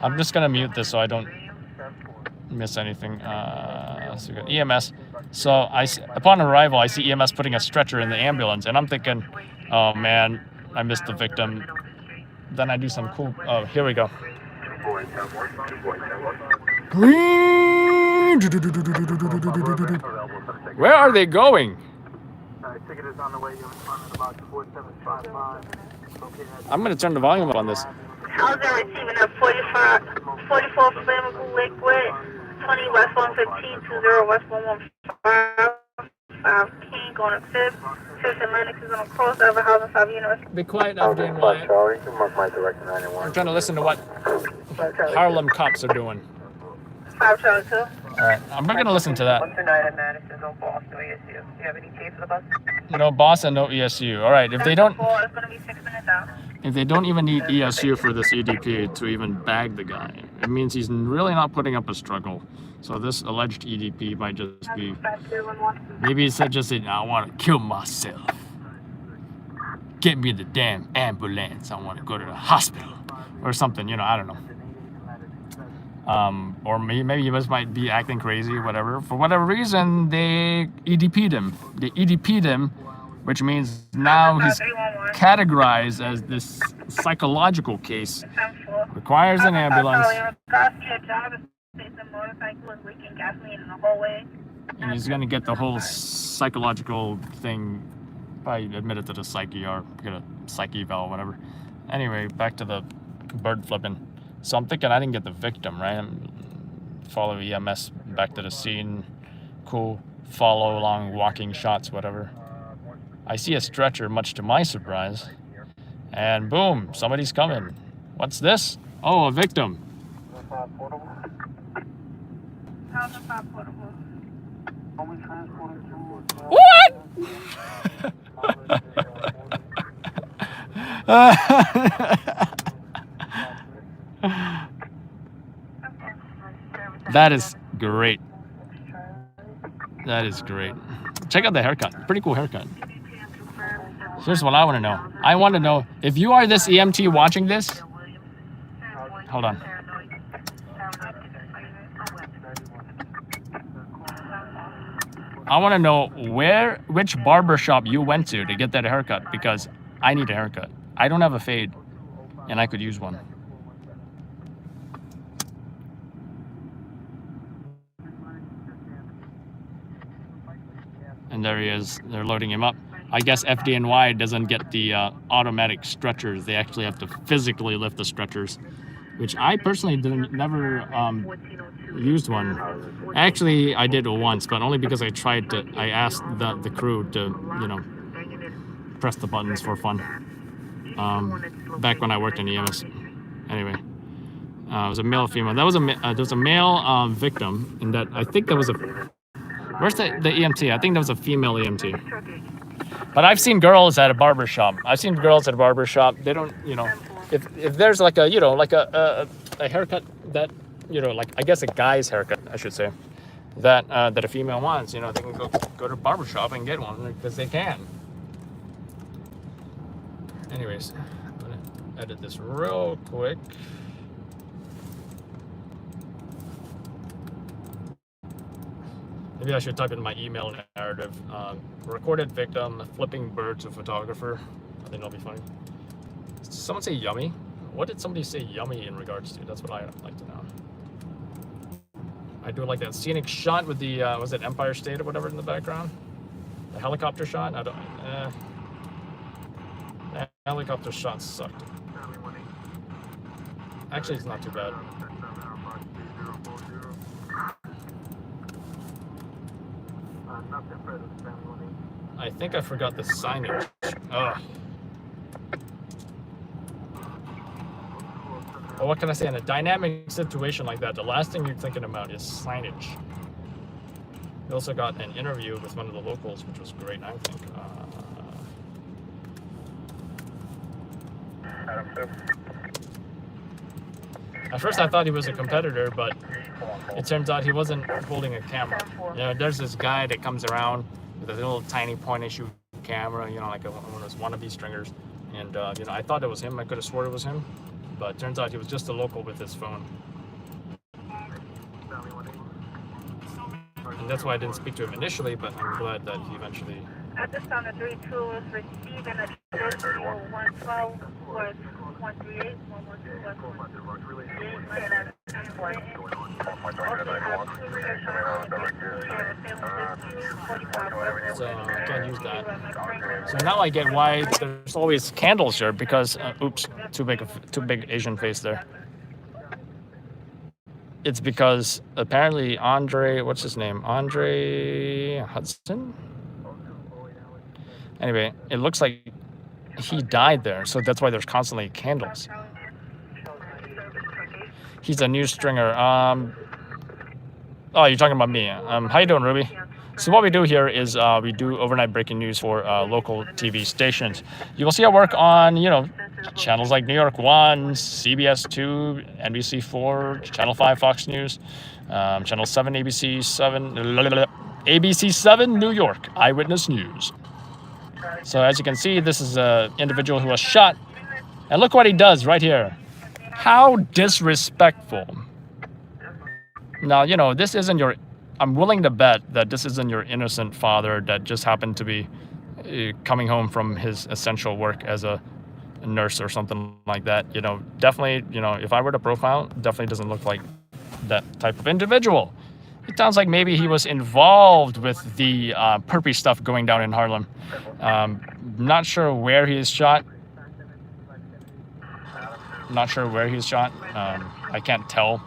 I'm just going to mute this so I don't miss anything. So we got EMS. So upon arrival, I see EMS putting a stretcher in the ambulance, and I'm thinking, oh man, I missed the victim. Then I do some cool, oh, here we go. Where are they going? I'm going to turn the volume up on this. How's that receiving a 44 flammable liquid, 20 West 115, 20 West 115, King on a 5th, 5th Atlantic is on a cross over Housing 5 University. Be quiet, I'm doing Wyatt. I'm trying to listen to what Harlem cops are doing. 5 Charlie 2. Alright, I'm not going to listen to that. What's tonight at Madison? No boss, no ESU. Do you have any tape for the bus? No boss and no ESU. Alright, if they don't... It's going to be 6 minutes out. If they don't even need ESU for this EDP to even bag the guy, it means he's really not putting up a struggle. So this alleged EDP might just be... Maybe he said just, I want to kill myself. Get me the damn ambulance. I want to go to the hospital. Or something, you know, I don't know. Or maybe he just might be acting crazy, whatever. For whatever reason, they EDP'd him. They EDP'd him, which means now he's categorized as this psychological case. Requires an ambulance. And he's going to get the whole psychological thing, probably admitted to the psyche or get a psyche eval, whatever. Anyway, back to the bird flipping. So I'm thinking I didn't get the victim, right? Follow EMS back to the scene. Cool. Follow along, walking shots, whatever. I see a stretcher, much to my surprise. And boom, somebody's coming. What's this? Oh, a victim. How's the 5 portable? What? That is great. That is great. Check out the haircut. Pretty cool haircut. Here's what I want to know. I want to know if you are this EMT watching this. Hold on. I want to know which barber shop you went to get that haircut, because I need a haircut. I don't have a fade, and I could use one. And there he is. They're loading him up. I guess FDNY doesn't get the automatic stretchers. They actually have to physically lift the stretchers, which I personally never used one. Actually, I did once, but only because I asked the crew to, you know, press the buttons for fun. Back when I worked in EMS. Anyway, it was a male, female. That was there was a male victim, and that I think that was a. Where's the EMT? I think that was a female EMT. But I've seen girls at a barber shop. They don't, you know, if there's like a, you know, like a haircut that, you know, like I guess a guy's haircut, I should say, that that a female wants, you know, they can go to a barber shop and get one because they can. Anyways, I'm gonna edit this real quick. Maybe I should type in my email narrative. Recorded victim, flipping bird to photographer. I think that'll be funny. Did someone say yummy? What did somebody say yummy in regards to? That's what I'd like to know. I do like that scenic shot with the, was it Empire State or whatever in the background? The helicopter shot? I don't, the helicopter shot sucked. Actually, it's not too bad. I think I forgot the signage. Ugh. Well, what can I say? In a dynamic situation like that, the last thing you're thinking about is signage. We also got an interview with one of the locals, which was great, I think. At first I thought he was a competitor, but it turns out he wasn't holding a camera. You know, there's this guy that comes around with a little tiny point-and-shoot camera, you know, like one of those wannabe stringers. And, you know, I thought it was him. I could have sworn it was him. But it turns out he was just a local with his phone. And that's why I didn't speak to him initially, but I'm glad that he eventually... At this time, the 32 was receiving a 112 was 138, 138. So I can't use that. So now I get why there's always candles here, because oops, too big Asian face there. It's because apparently Andre, what's his name? Andre Hudson? Anyway, it looks like he died there, so that's why there's constantly candles. He's a news stringer. Oh, you're talking about me. How you doing, Ruby? So what we do here is we do overnight breaking news for local TV stations. You will see our work on, you know, channels like New York 1, CBS 2, NBC 4, Channel 5 Fox News, Channel 7 ABC 7, ABC 7 New York Eyewitness News. So as you can see, this is an individual who was shot. And look what he does right here. How disrespectful. Now, you know, this isn't your... I'm willing to bet that this isn't your innocent father that just happened to be coming home from his essential work as a nurse or something like that. You know, definitely, you know, if I were to profile, definitely doesn't look like that type of individual. It sounds like maybe he was involved with the perpy stuff going down in Harlem. Not sure where he is shot. Not sure where he's shot. I can't tell.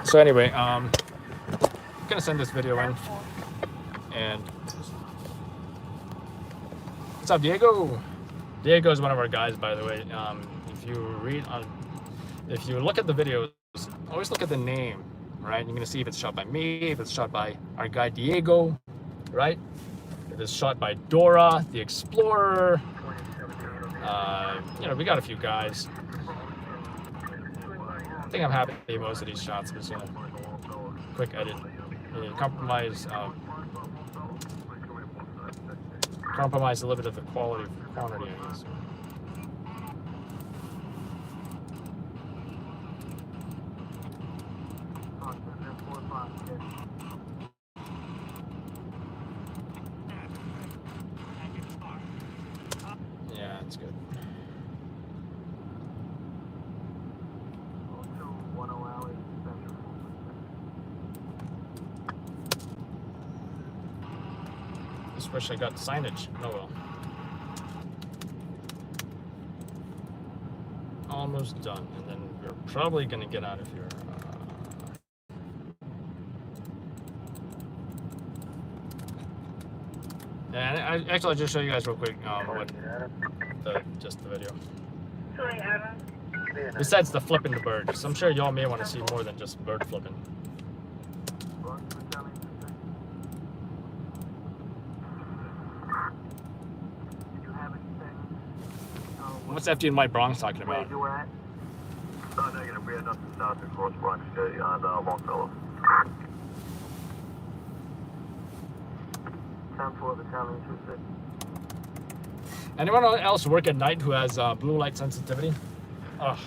So anyway, I'm gonna send this video in, And what's up, Diego? Diego is one of our guys, by the way. If you look at the videos, always look at the name, right? You're gonna see if it's shot by me, if it's shot by our guy Diego, right? If it's shot by Dora, the Explorer. You know, we got a few guys. I think I'm happy with most of these shots. I'm just gonna quick edit. Compromise a little bit of the quality of quantity, I guess. Yeah, that's good. Just wish I got signage. Oh well. Almost done, and then we're probably gonna get out of here. And I'll just show you guys real quick just the video. Besides the flipping the bird, so I'm sure y'all may want to see more than just bird flipping. What's FD and White Bronx talking about? Negative. We had nothing south across Bronx on Longfellow. 10-4, battalion 26. Anyone else work at night who has blue light sensitivity? Ugh.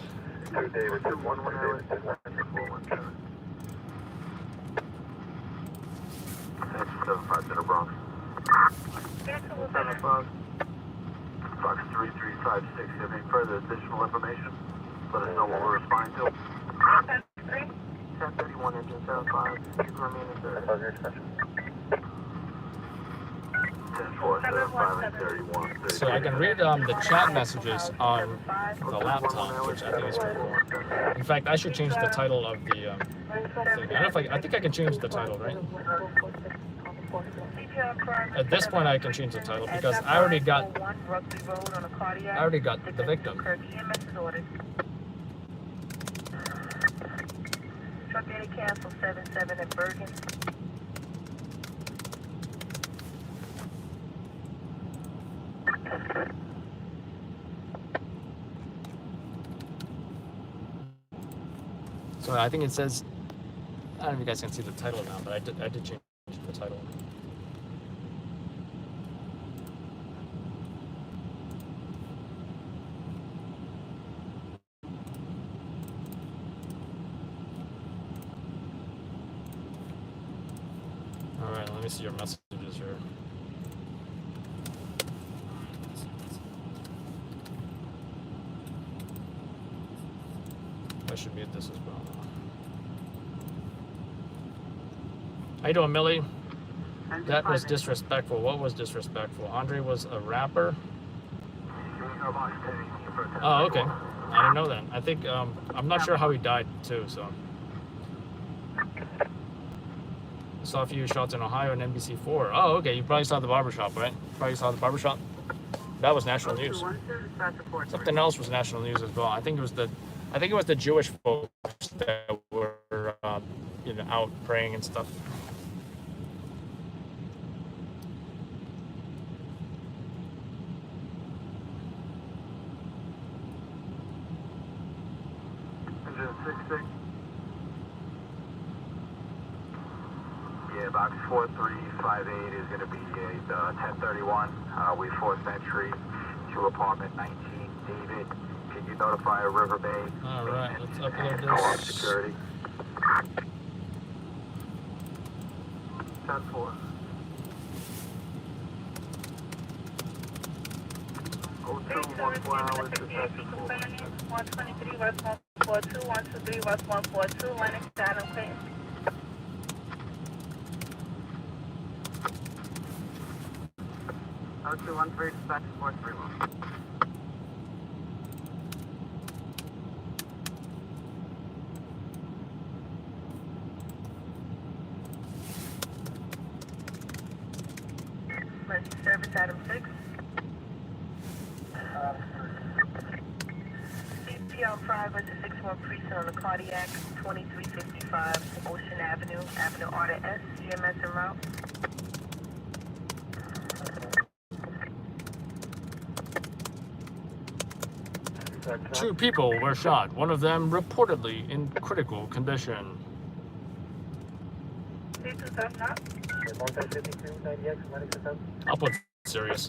2 Davidson, 1 Davidson, 1 75 Center Bronx. 7-5. Fox 3356. Have any further additional information? Let us know what we're responding to. 1031 engine 75. You can remain in service. 10-4, 75 and 31. So I can read the chat messages on the laptop, which I think is pretty cool. In fact, I should change the title of the thing. I think I can change the title, right? At this point, I can change the title because I already got the victim. Truck any cancel 77 at Bergen. So I think it says, I don't know if you guys can see the title now, but I did change the title. All right, let me see your messages here. I should mute this as well. How you doing, Millie? That was disrespectful. What was disrespectful? Andre was a rapper? Oh, okay. I didn't know that. I think, I'm not sure how he died, too, so. I saw a few shots in Ohio and NBC4. Oh, okay. You probably saw the barbershop, right? Probably saw the barbershop. That was national news. Something else was national news as well. I think it was the Jewish folks that were, you know, out praying and stuff. Yeah, box 4358 is going to be a 1031. We forced entry to apartment 19. David, can you notify River Bay? All right, let's upload Co-op this. security. 10-4. 0214 hours to session 123 West 142, 123 West 142, Lennox Adam Clayton. 0213 dispatch 431. Emergency service, Adam 6. CPR 5 was the 6-1 precinct on the cardiac, 2355 Ocean Avenue, Avenue R to S, CMS en route. Two people were shot, one of them reportedly in critical condition. I'll put serious.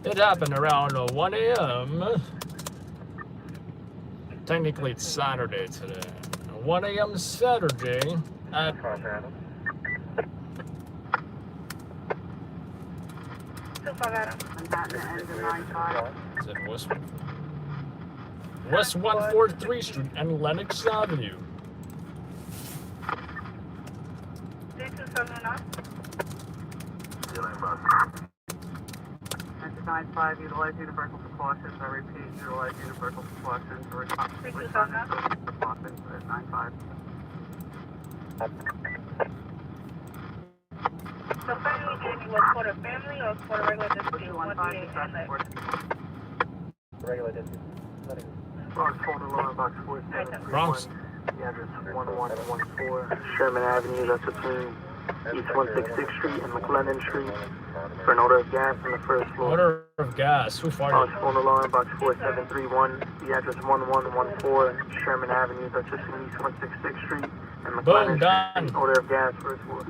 It happened around 1 a.m. Technically, it's Saturday today. 1 a.m. Saturday at... Is it West 143 Street and Lenox Avenue. 9-5, utilize universal precautions. I repeat, utilize universal precautions. Responsibly precautions at 9-5. So family duty was for the family or for the regular dispute? Regular dispute. Bronx, phone alarm, box 4731. Bronx. The address 1114 Sherman Avenue. That's between East 166th Street and McLennan Street. For an odor of gas on the first floor. Odor of gas. Who farted? Phone alarm, box 4731. The address 1114 Sherman Avenue. That's between East 166th Street and McLennan Done. Street. Odor of gas, first floor.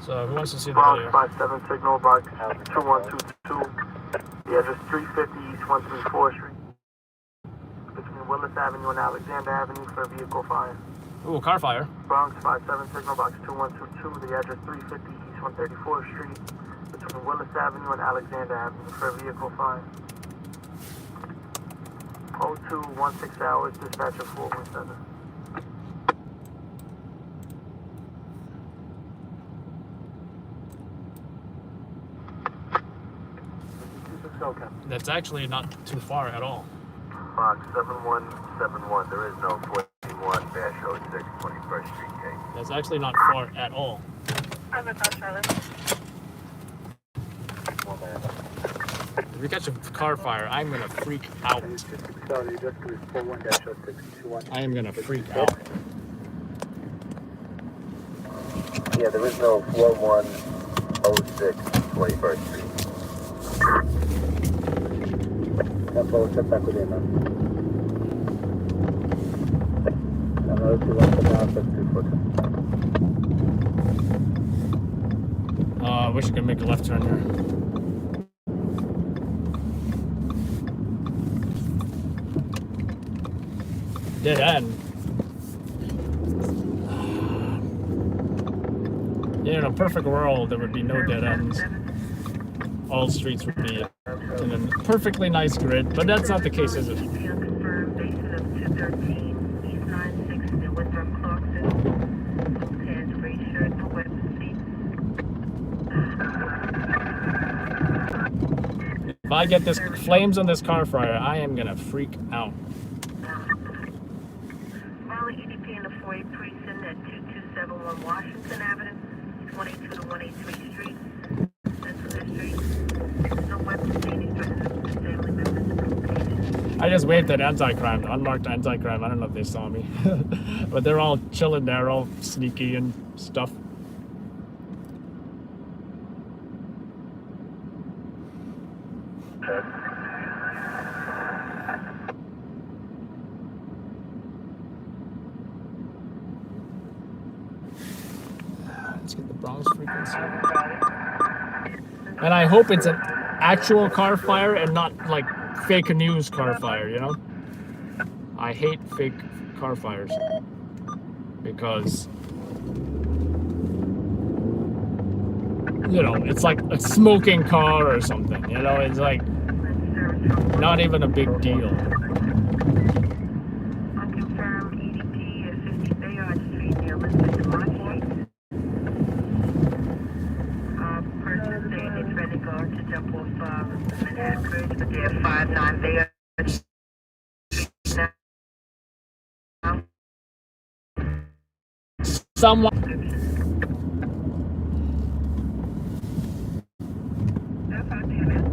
So who wants to see the Bronx video? 57 signal, box 2122. The address 350 East 134th Street. Between Willis Avenue and Alexander Avenue for a vehicle fire. Ooh, car fire. Bronx 57 signal, box 2122. The address 350 East 134th Street. Between Willis Avenue and Alexander Avenue for a vehicle fire. 0216 hours, dispatcher 417. That's actually not too far at all. Box 7171. There is no 41-06 21st Street gate. That's actually not far at all. I'm a car, Charlotte. If we catch a car fire, I'm gonna freak out. I am gonna freak out. Yeah, there is no 4106 21st Street. I wish I could make a left turn here. Dead end. Yeah, in a perfect world, there would be no dead ends. All streets would be in a perfectly nice grid, but that's not the case, is it? Confirmed, basin of 213, East 960, Winthrop Clarkson. Pants, gray shirt, no weapons, seat. If I get this flames on this car fire, I am gonna freak out. Marley EDP in the 48 precinct at 2271 Washington Avenue, 22 to 183 Street, Central District. No weapons seen, instructions to family members. I just waved at anti-crime, unmarked anti-crime. I don't know if they saw me. But they're all chilling there, all sneaky and stuff. Let's get the Bronx frequency. And I hope it's an actual car fire and not like fake news car fire, you know? I hate fake car fires because, you know, it's like a smoking car or something, you know? It's like not even a big deal. Unconfirmed EDP at 50 Bayard Street near Elizabeth and March Street. someone. That's our DMS.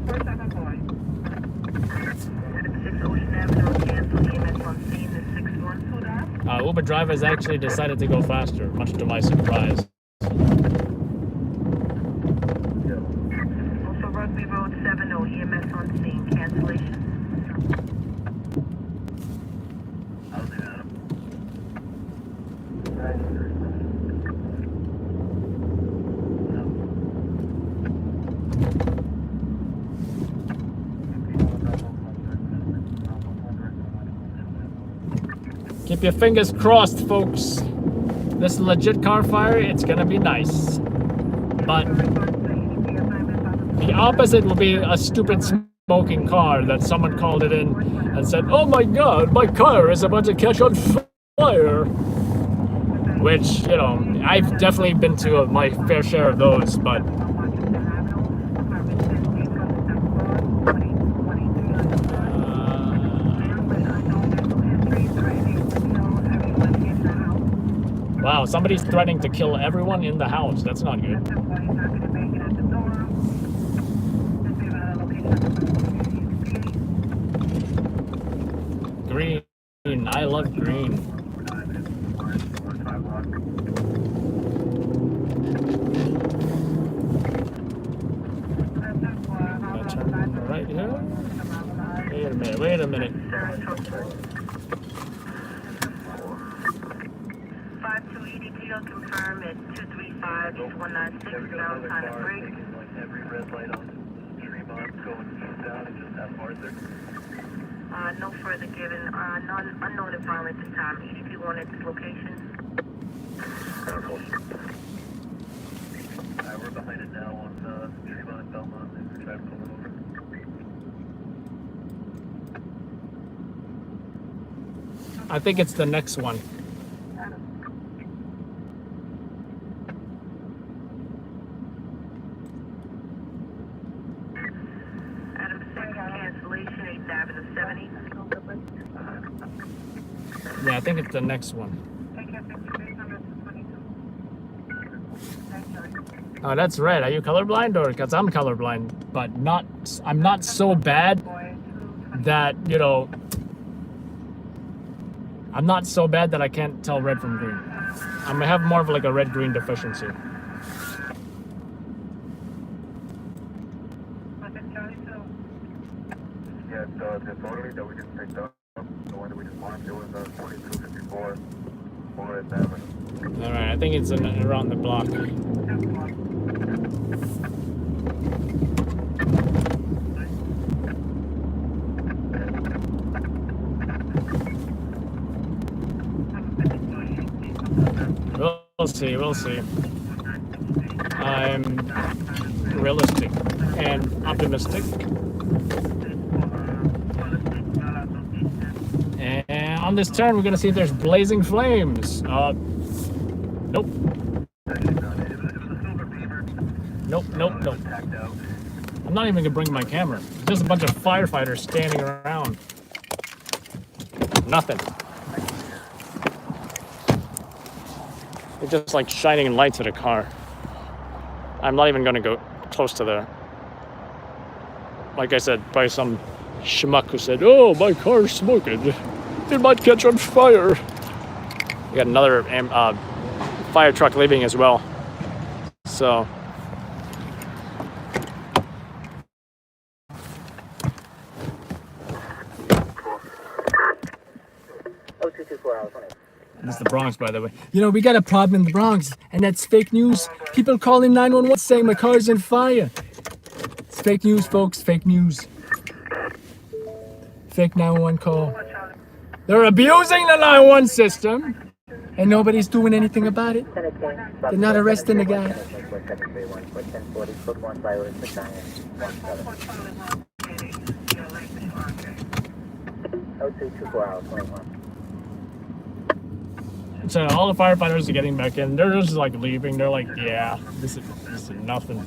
474. 6 Ocean Avenue, cancel EMS on scene, the 6-1. Uber drivers actually decided to go faster, much to my surprise. Also Rugby Road 70, EMS on scene, cancellation. Keep your fingers crossed, folks. This is legit car fire, it's gonna be nice. But the opposite will be a stupid smoking car that someone called it in and said, "Oh my god, my car is about to catch on fire." Which, you know, I've definitely been to my fair share of those, but wow, somebody's threatening to kill everyone in the house. That's not good. Green. I love green. I'll turn right here. Wait a minute. 52 EDPL confirm at 235 East 196 Valentine Bridge. Every red light on Tremont going eastbound and just have Arthur. No further given. Unknown environment this time. EDP 1 at this location. We're behind it now on Tremont and Belmont. We're trying to pull it over. I think it's the next one. Adam 6 cancellation 8th Avenue 70. Yeah, I think it's the next one. Oh, that's red. Are you colorblind, or because I'm colorblind, but not? I'm not so bad that, you know, I'm not so bad that I can't tell red from green. I may have more of like a red-green deficiency. Yeah, the photo that we just picked up, the one that we just marked, it was 2254 Forest Avenue. All right, I think it's around the block. We'll see. I'm realistic and optimistic. And on this turn, we're gonna see if there's blazing flames. Nope. Nope. I'm not even gonna bring my camera. There's just a bunch of firefighters standing around. Nothing. They're just like shining lights at a car. I'm not even gonna go close to the, like I said, by some schmuck who said, "Oh, my car's smoking. It might catch on fire." We got another fire truck leaving as well. So. This is the Bronx, by the way. You know, we got a problem in the Bronx, and that's fake news. People calling 911 saying my car's on fire. It's fake news, folks. Fake news. Fake 911 call. They're abusing the 911 system, and nobody's doing anything about it. They're not arresting the guy. So all the firefighters are getting back in. They're just like leaving. They're like, yeah, this is nothing.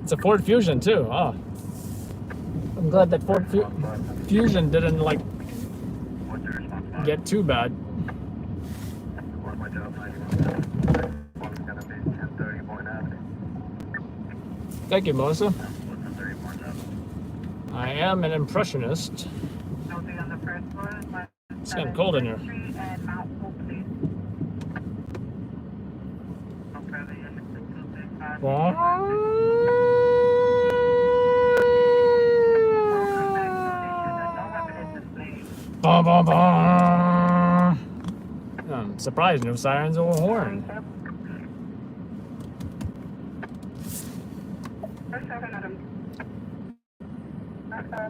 It's a Ford Fusion too. Oh, I'm glad that Ford Fusion didn't like get too bad. Thank you, Melissa. I am an impressionist. It's getting cold in here. I'm surprised no sirens or horn.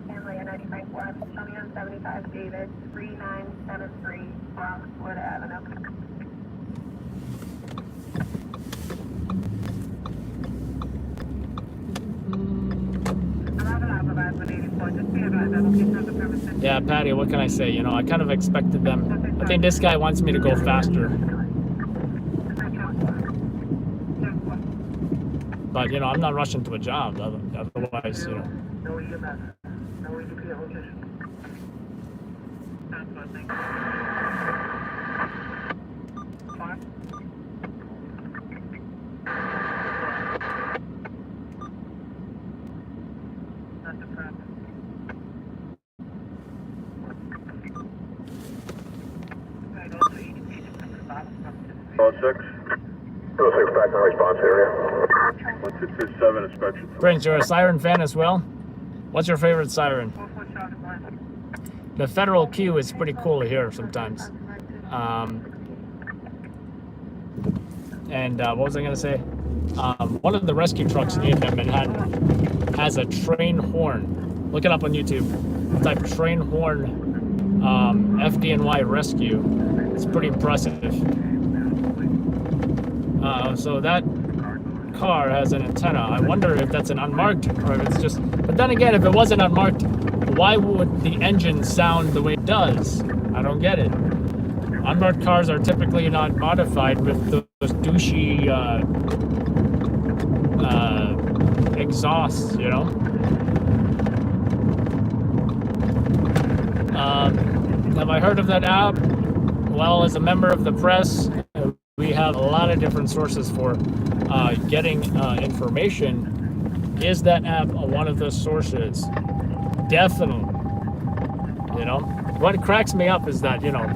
Family at 95 West, County on 75 David, 3973 Bronx, Wood Avenue. Yeah, Patty, what can I say? You know, I kind of expected them. I think this guy wants me to go faster. But, you know, I'm not rushing to a job. Otherwise, you know. Back in the response area. 1627 inspection. Prince, you're a siren fan as well? What's your favorite siren? The Federal Q is pretty cool to hear sometimes. What was I going to say? One of the rescue trucks in Manhattan has a train horn. Look it up on YouTube. Type train horn FDNY rescue. It's pretty impressive. So that car has an antenna. I wonder if that's an unmarked or if it's just... But then again, if it wasn't unmarked, why would the engine sound the way it does? I don't get it. Unmarked cars are typically not modified with those douchey exhausts, you know? Have I heard of that app? Well, as a member of the press, we have a lot of different sources for getting information. Is that app one of those sources? Definitely. You know, what cracks me up is that, you know,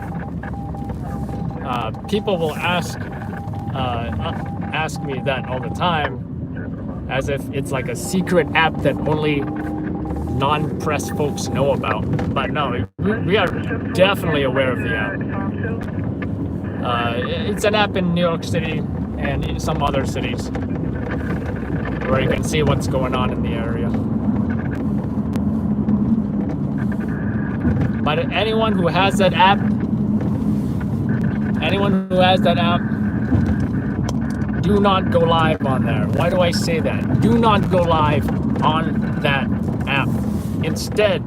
people will ask me that all the time, as if it's like a secret app that only non-press folks know about. But no, we are definitely aware of the app. It's an app in New York City and in some other cities where you can see what's going on in the area. But anyone who has that app, do not go live on there. Why do I say that? Do not go live on that app. Instead,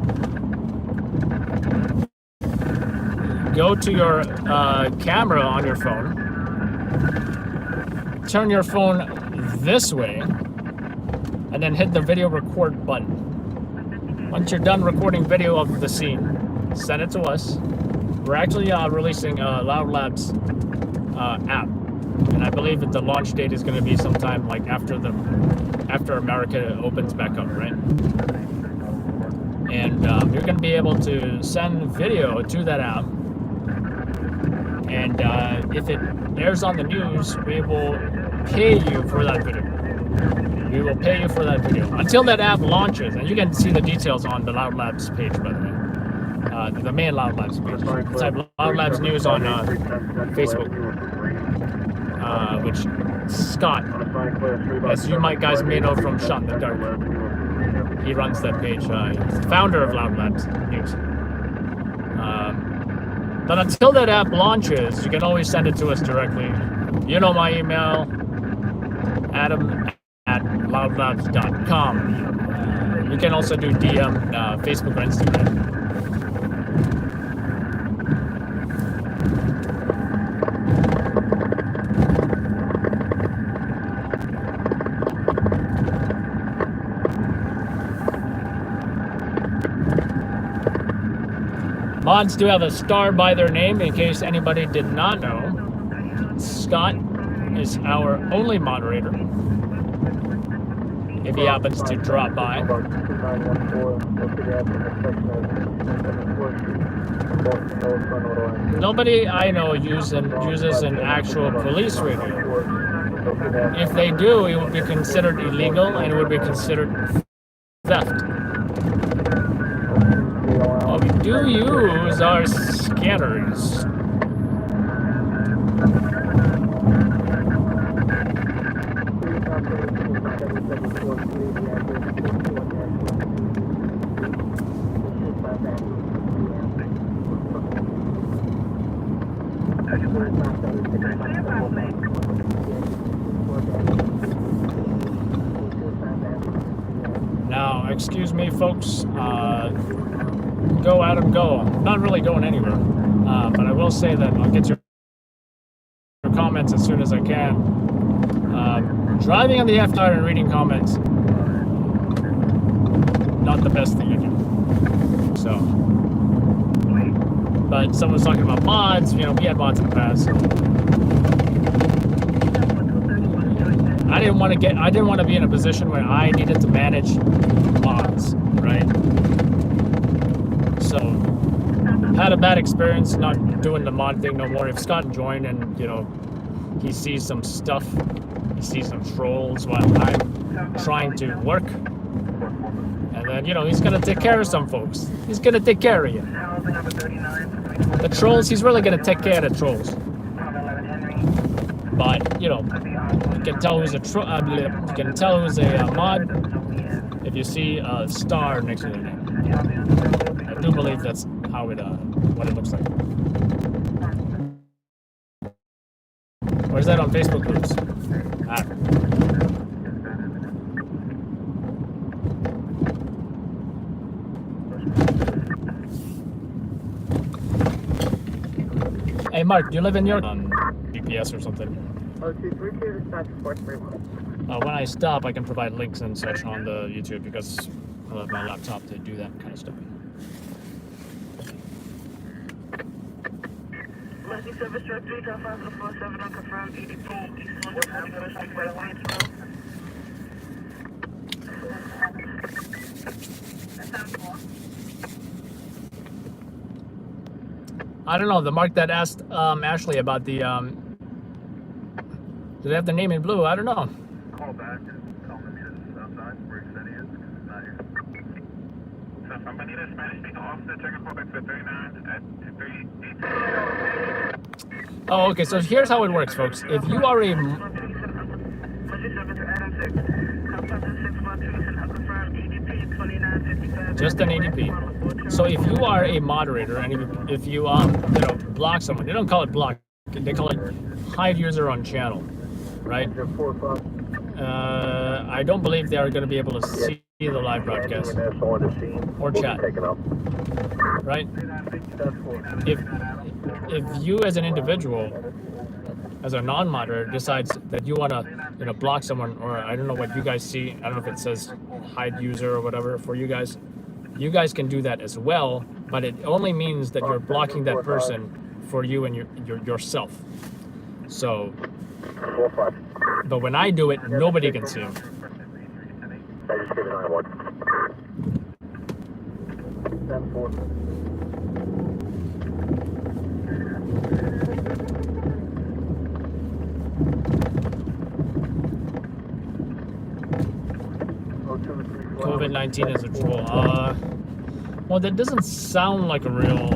go to your camera on your phone, turn your phone this way, and then hit the video record button. Once you're done recording video of the scene, send it to us. We're actually releasing Loud Labs app, and I believe that the launch date is going to be sometime like after America opens back up, right? And you're going to be able to send video to that app. And if it airs on the news, we will pay you for that video. We will pay you for that video until that app launches. And you can see the details on the Loud Labs page, by the way. The main Loud Labs page. Type Loud Labs News on Facebook. Which Scott, as you guys may know from Shot in the Dark, he runs that page. He's the founder of Loud Labs News. But until that app launches, you can always send it to us directly. You know my email, adam@loudlabs.com. You can also do DM, Facebook or Instagram. Mods do have a star by their name, in case anybody did not know. Scott is our only moderator. If he happens to drop by. Nobody I know uses an actual police radio. If they do, it would be considered illegal and it would be considered theft. What we do use are scanners. Now, excuse me, folks. Go, Adam, go. I'm not really going anywhere, but I will say that I'll get your comments as soon as I can. Driving on the F-tire and reading comments, not the best thing you do. So, but someone's talking about mods. You know, we had mods in the past. I didn't want to be in a position where I needed to manage mods, right? So, had a bad experience not doing the mod thing no more. If Scott joined and, you know, he sees some stuff, he sees some trolls while I'm trying to work, and then, you know, he's gonna take care of some folks. He's gonna take care of you. The trolls, he's really gonna take care of the trolls. But, you know, you can tell who's a mod if you see a star next to their name. I do believe that's how it, what it looks like. Or is that on Facebook groups? Ah. Hey Mark, do you live in New York? On GPS or something? When I stop, I can provide links and such on the YouTube because I love my laptop to do that kind of stuff. I don't know, the Mark that asked Ashley about the, do they have the name in blue? I don't know. Call back and tell him he's outside where he said he is, because he's not here. So if somebody needs a Spanish-speaking officer, check a callback for 39 at 3. Oh, okay, so here's how it works, folks. If you are a... Just an ADP. So if you are a moderator and if you, you know, block someone, they don't call it block, they call it hide user on channel, right? I don't believe they are going to be able to see the live broadcast or chat, right? If you as an individual, as a non-moderator, decides that you want to, you know, block someone, or I don't know what you guys see, I don't know if it says hide user or whatever for you guys can do that as well, but it only means that you're blocking that person for you and yourself. So, but when I do it, nobody can see him. COVID-19 is a troll. Well, that doesn't sound like a real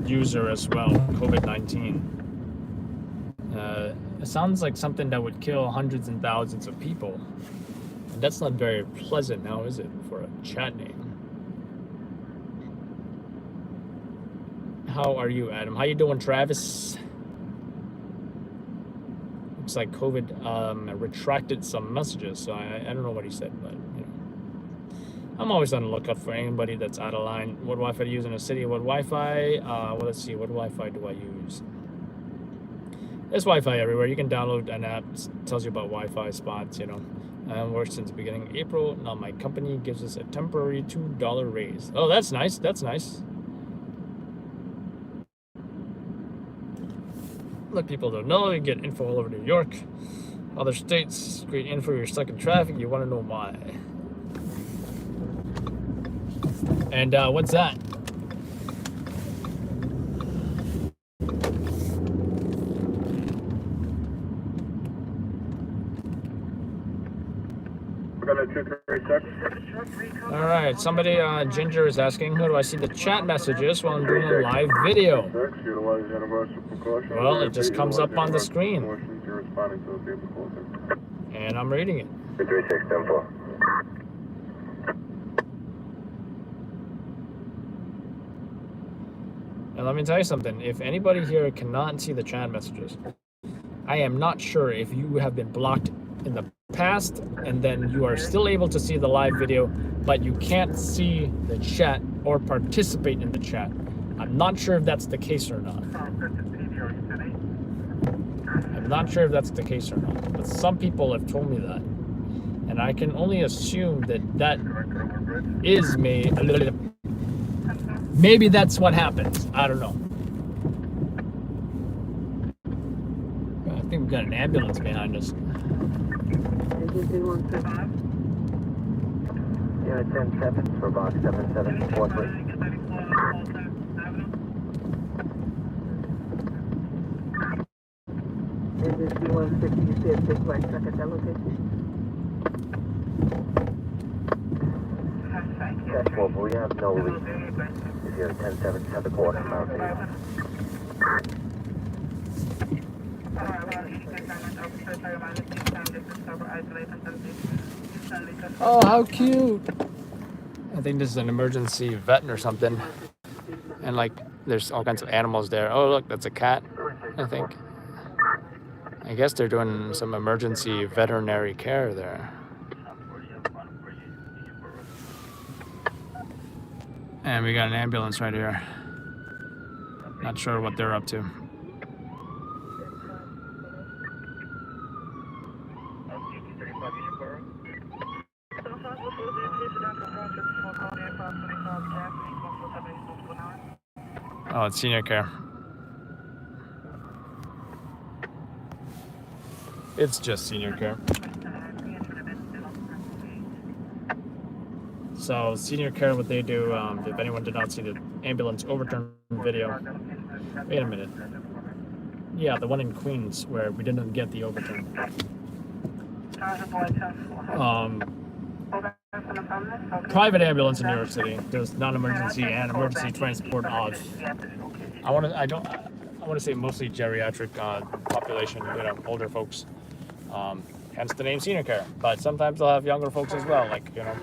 user as well. COVID-19. It sounds like something that would kill hundreds and thousands of people. And that's not very pleasant now, is it, for a chat name? How are you, Adam? How you doing, Travis? Looks like COVID retracted some messages, so I don't know what he said, but you know, I'm always on the lookout for anybody that's out of line. What Wi-Fi do you use in a city? What Wi-Fi? Well, let's see. What Wi-Fi do I use? There's Wi-Fi everywhere. You can download an app that tells you about Wi-Fi spots, you know. Worked since the beginning of April. Now my company gives us a temporary $2 raise. Oh, that's nice. That's nice. let people don't know. You get info all over New York, other states. Great info. You're stuck in traffic. You want to know why. And what's that? All right, somebody, Ginger is asking, who do I see the chat messages while I'm doing a live video? Well, it just comes up on the screen. And I'm reading it. 3610. And let me tell you something, if anybody here cannot see the chat messages, I am not sure if you have been blocked in the past and then you are still able to see the live video, but you can't see the chat or participate in the chat. I'm not sure if that's the case or not. I'm not sure if that's the case or not, but some people have told me that. And I can only assume that that is maybe that's what happens. I don't know. I think we've got an ambulance behind us. Yeah, 10-7 for box 7743. Is this B-150, you see a big white truck at that location? That's what we have no lead. If you're 10-7, 7 quarter mount. Oh, how cute. I think this is an emergency vet or something. And like, there's all kinds of animals there. Oh, look, that's a cat, I think. I guess they're doing some emergency veterinary care there. And we got an ambulance right here. Not sure what they're up to. Oh, it's senior care. It's just senior care. So senior care, what they do, if anyone did not see the ambulance overturn video, wait a minute. Yeah, the one in Queens where we didn't get the overturn. Private ambulance in New York City. There's non-emergency and emergency transport of. I want to say mostly geriatric population, you know, older folks. Hence the name senior care. But sometimes they'll have younger folks as well, like, you know.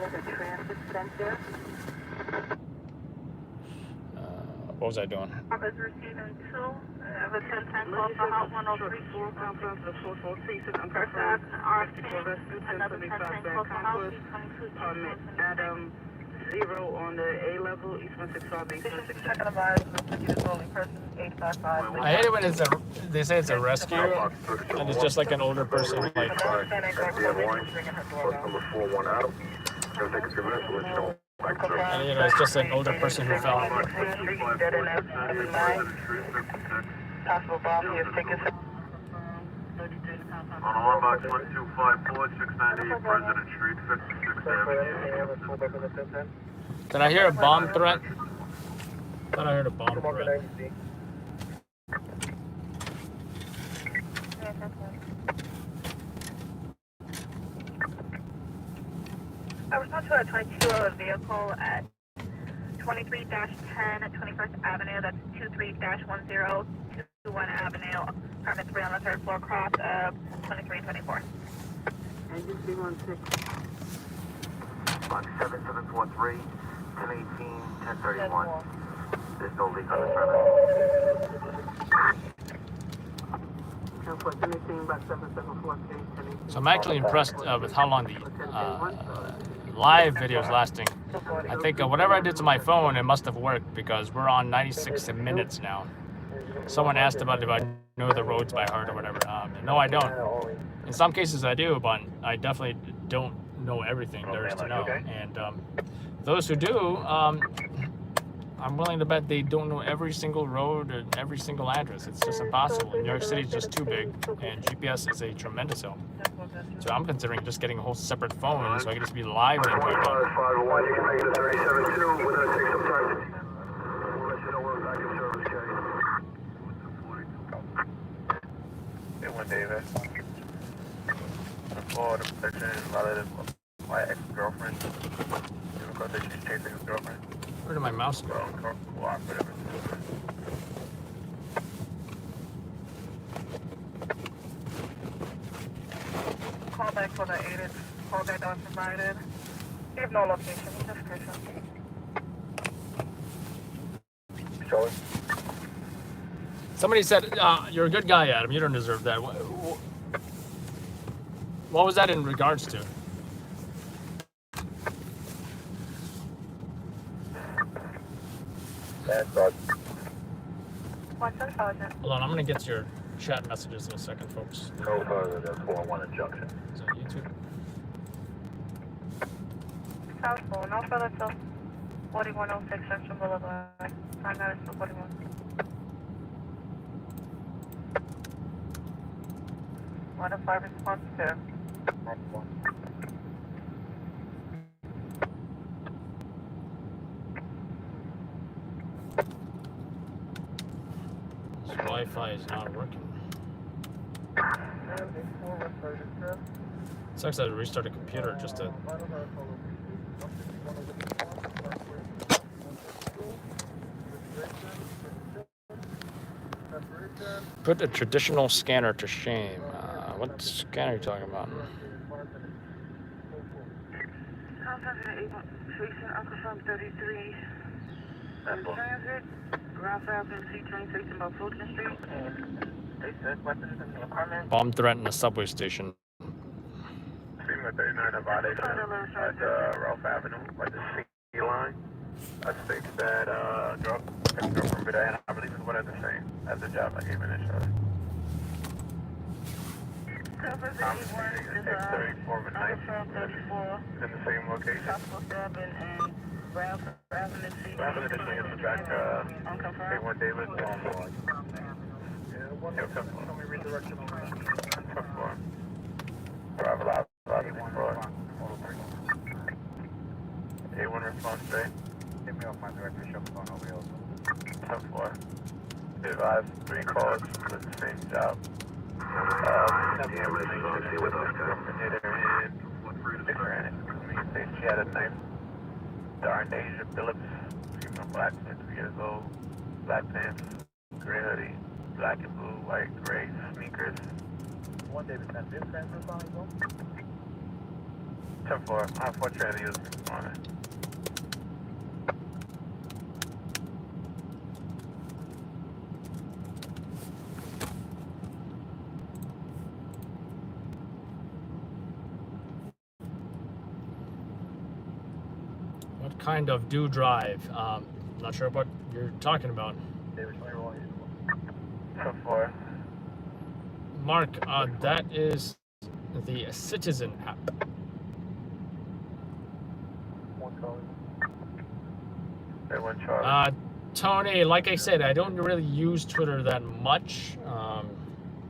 What was I doing? I was receiving two. I was 10-10 call for Hot 103. Another 10-10 call for House 22. Adam 0 on the A level, East 165, East 165. I hate it when they say it's a rescue, and it's just like an older person, like. Number 41 out. Gonna take a few minutes to let you know. And you know, it's just an older person who fell. Possible bomb here, take us. On alarm box 1254, 698 President Street, 56th Avenue. Did I hear a bomb threat? I thought I heard a bomb threat. I respond to a 22 vehicle at 23-10 at 21st Avenue. That's 23-1021 Avenue. Apartment 3 on the 3rd floor, cross of 2324. Engine 316. Box 7743, 1018, 1031. There's no leak on the front. 1018, box 7743, 1018. So I'm actually impressed with how long the live video is lasting. I think whatever I did to my phone, it must have worked because we're on 96 minutes now. Someone asked about if I know the roads by heart or whatever. No, I don't. In some cases I do, but I definitely don't know everything there is to know. And those who do, I I'm willing to bet they don't know every single road and every single address. It's just impossible. New York City is just too big, and GPS is a tremendous help. So I'm considering just getting a whole separate phone so I can just be live the entire time. 501, you can make it a 37-2. We're going to take some time. We'll let you know we're back in service, Jay. Hey, one David. For the protection relative of my ex-girlfriend. Because she's chasing his girlfriend. Where did my mouse go? Whatever. Call back for the aided. Call back that was provided. You have no location. Just Christian. Charlie? Somebody said, you're a good guy, Adam. You don't deserve that. What was that in regards to? Hold on, I'm going to get to your chat messages in a second, folks. No further than 401 junction. Is that YouTube? South 4, no further till 4106 Central Boulevard. Time that is still 41. Modify response to. This Wi-Fi is not working. Sucks that I had to restart a computer just to... Put a traditional scanner to shame. What scanner are you talking about? Chasing Uncle 33. Transit. Ground Falcon C train facing about Fulton Street. They said weapons in the apartment. Bomb threat in a subway station. Female 39 about it at Ralph Avenue, by the C line. I think that girlfriend bit and I believe is what I was saying at the job I gave initially. I'm seeing X34 and 9 in the same location. Rather than in the back, A1 David. Yeah, come on. Let me redirect you. Come on. Drive alive. A1 response, Jay. Hit me off my director, shut the phone over here. 10-4. Advise 3 calls for the same job. Yeah, relationship with us, hit her in. Different. She had a knife. Darn Asia Phillips. Female black, 23 years old. Black pants, gray hoodie, black and blue, white, gray sneakers. One day, this transfer on his own? 10-4. I have 4 transients this morning. What kind of do drive? Not sure what you're talking about. 10-4. Mark, that is the Citizen app. Tony, like I said, I don't really use Twitter that much.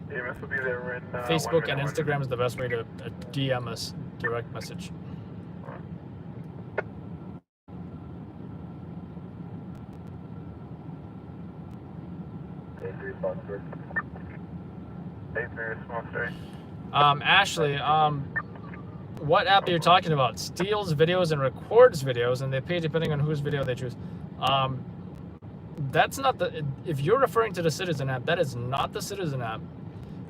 Facebook and Instagram is the best way to DM us, direct message. Ashley, what app are you talking about? Steals videos and records videos, and they pay depending on whose video they choose. That's not the. If you're referring to the Citizen app, that is not the Citizen app,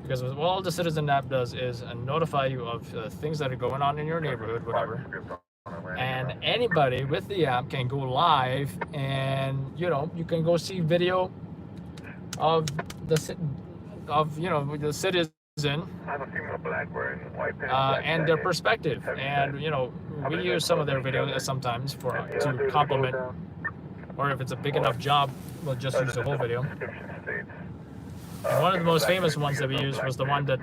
because all the Citizen app does is notify you of things that are going on in your neighborhood, whatever. And anybody with the app can go live, and you can go see video of the citizen and their perspective, and we use some of their videos sometimes to compliment, or if it's a big enough job, we'll just use the whole video. And one of the most famous ones that we used was the one that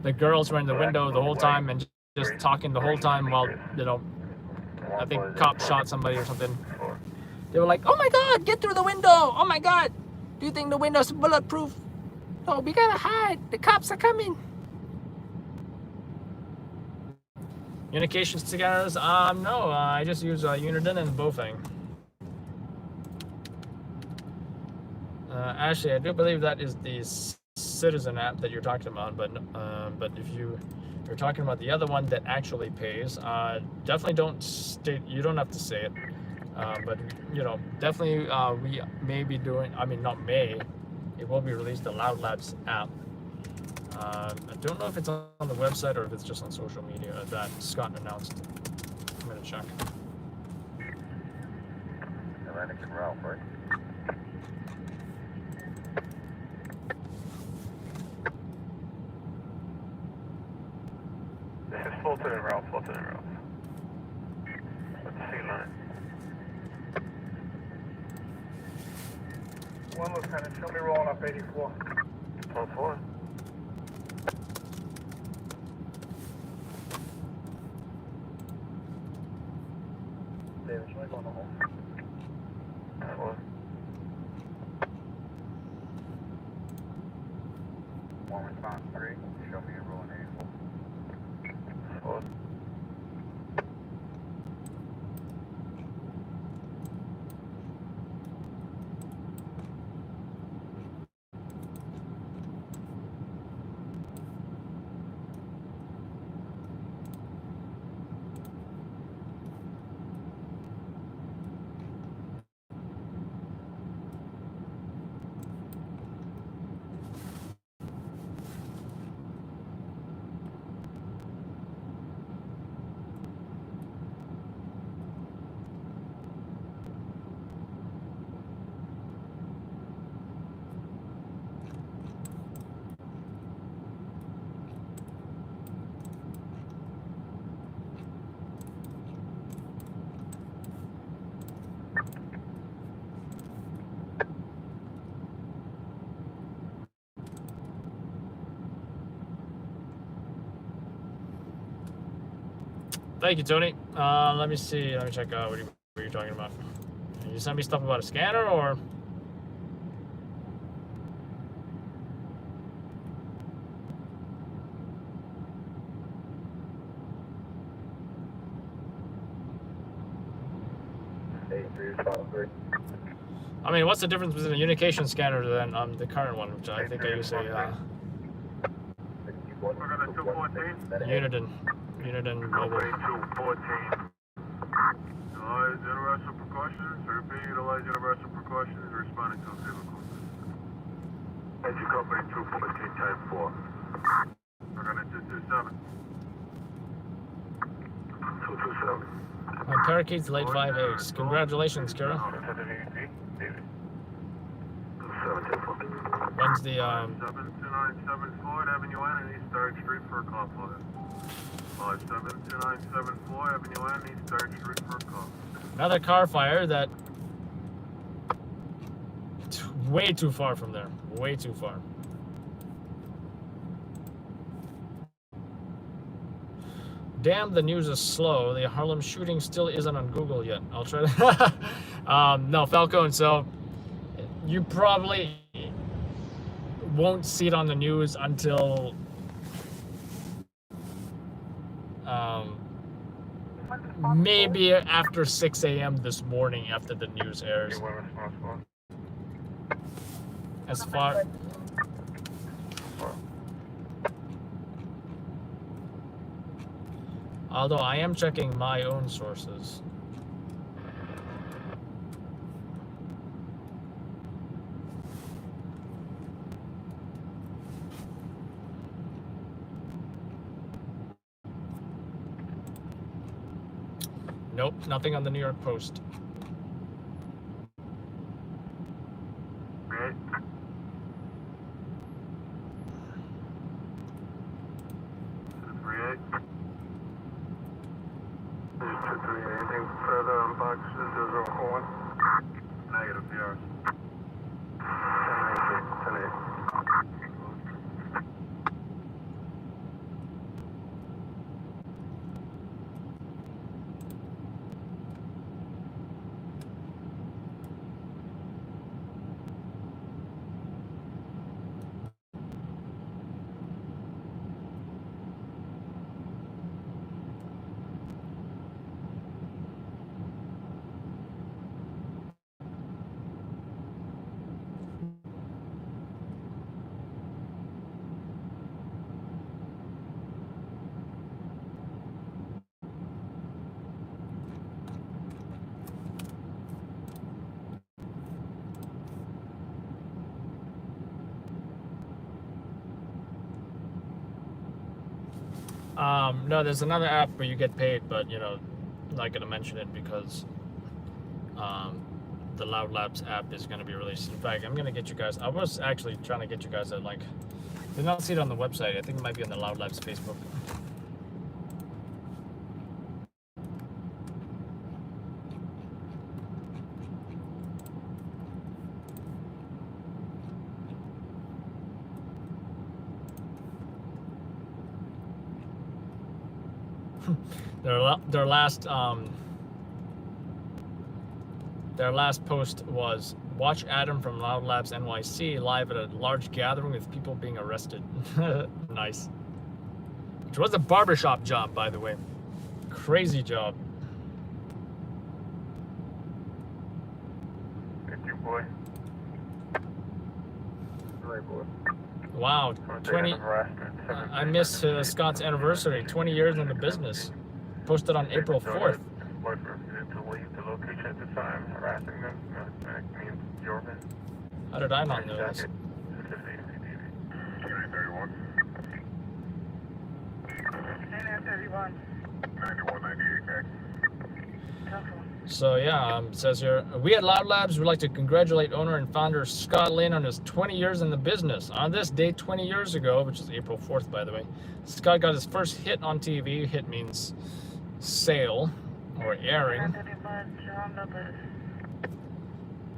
the girls were in the window the whole time and just talking the whole time while I think cops shot somebody or something. They were like, "Oh my God, get through the window! Oh my God, do you think the window's bulletproof? No, we gotta hide. The cops are coming." Communication scanners? No, I just use Uniden and Bofang. Actually, I do believe that is the Citizen app that you're talking about, but if you're talking about the other one that actually pays, definitely don't state. You don't have to say it, but you know, definitely we may be doing. I mean, not may. It will be released, the Loud Labs app. I don't know if it's on the website or if it's just on social media that Scott announced. I'm gonna check. Atlantic and Ralph, right? This is Fulton and Ralph, Fulton and Ralph. Let's see line. One lieutenant, show me rolling up 84. 12-4. David, should I go in the hole? 4. One response 3, show me rolling 84. 4. Thank you, Tony. Let me see. Let me check out what are you talking about. You sent me stuff about a scanner, or? I mean, what's the difference between a unification scanner than the current one, which I think I use a Uniden mobile. 214. Utilize universal precautions. Repeat, utilize universal precautions. Responding to a vehicle. Engine company 214 type 4. We're gonna 227. 227. Parakeets late 5-8. Congratulations, Kira. When's the 7297 Floyd Avenue N and East Third Street for a call, Floyd. 7297 Floyd Avenue N and East Third Street for a call. another car fire that way too far from there. Way too far. Damn, the news is slow. The Harlem shooting still isn't on Google yet. I'll try to. No, Falcone. So you probably won't see it on the news until maybe after 6 a.m. this morning, after the news airs. As far. Although I am checking my own sources. Nope, nothing on the New York Post. Right. Anything further on box 001? Negative, yours. 10-8. No, there's another app where you get paid, but you know, I'm not gonna mention it because the Loud Labs app is gonna be released. In fact, I'm gonna get you guys. I was actually trying to get you guys a like. Did not see it on the website. I think it might be on the Loud Labs Facebook. Their last post was, watch Adam from Loud Labs NYC live at a large gathering with people being arrested. Nice. Which was a barbershop job, by the way. Crazy job. Thank you, boy. Right, boy. Wow, 20. I missed Scott's anniversary, 20 years in the business. Posted on April 4th. To leave the location at the time, harassing them. How did I not know this? 31. 31. 9198. So yeah, it says here, we at Loud Labs would like to congratulate owner and founder Scott Lynn on his 20 years in the business. On this date 20 years ago, which is April 4th, by the way, Scott got his first hit on TV. Hit means sale or airing.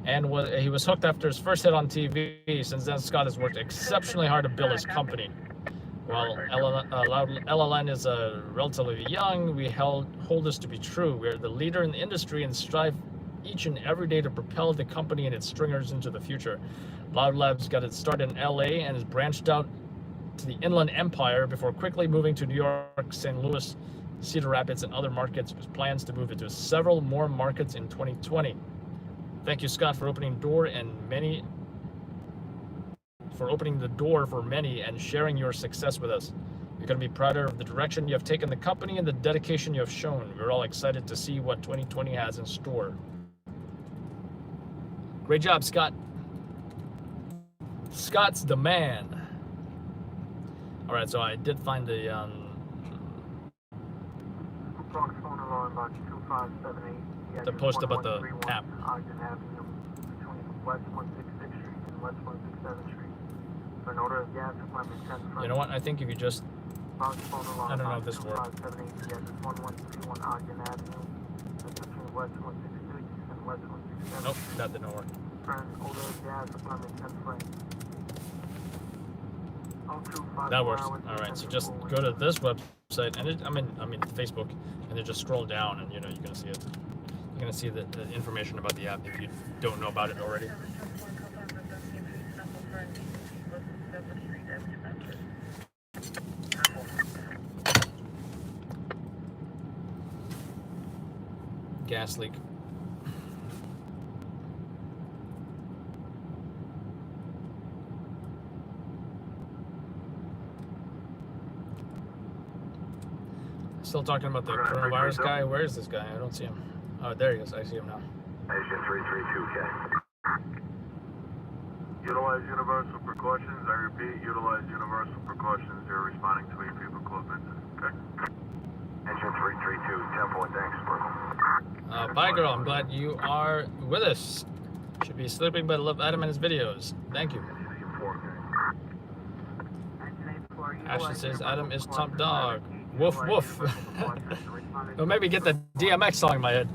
And he was hooked after his first hit on TV. Since then, Scott has worked exceptionally hard to build his company. While LLN is relatively young, we hold this to be true. We're the leader in the industry and strive each and every day to propel the company and its stringers into the future. Loud Labs got its start in LA and has branched out to the Inland Empire before quickly moving to New York, St. Louis, Cedar Rapids, and other markets, with plans to move into several more markets in 2020. Thank you, Scott, for opening the door for many and sharing your success with us. You're going to be prouder of the direction you have taken the company and the dedication you have shown. We're all excited to see what 2020 has in store. Great job, Scott. Scott's the man. All right, so I did find the Bronx phone alarm box 2578. the post about the app. Ogden Avenue between West 166th Street and West 167th Street. For an order of gas, apartment 10 front. You know what? I think if you just, Bronx phone alarm I don't know box if this works. 2578. Yes, it's 1131 Ogden Avenue. That's between West 166th and West 167th. Nope, that didn't work. For an order of gas, apartment 10 front. That works. All right, so just go to this website, and I mean Facebook, and then just scroll down, and you know you're gonna see it. You're gonna see the information about the app if you don't know about it already. Gas leak. Still talking about the coronavirus guy? Where is this guy? I don't see him. Oh, there he is. I see him now. Station 332K. Utilize universal precautions. I repeat, utilize universal precautions. You're responding to a vehicle close visit. Okay. Engine 332, 10-4, thanks, Brooklyn. Bye, girl. I'm glad you are with us. Should be sleeping, but I love Adam and his videos. Thank you. Ashley says Adam is top dog. Woof woof. Or maybe get the DMX song in my head.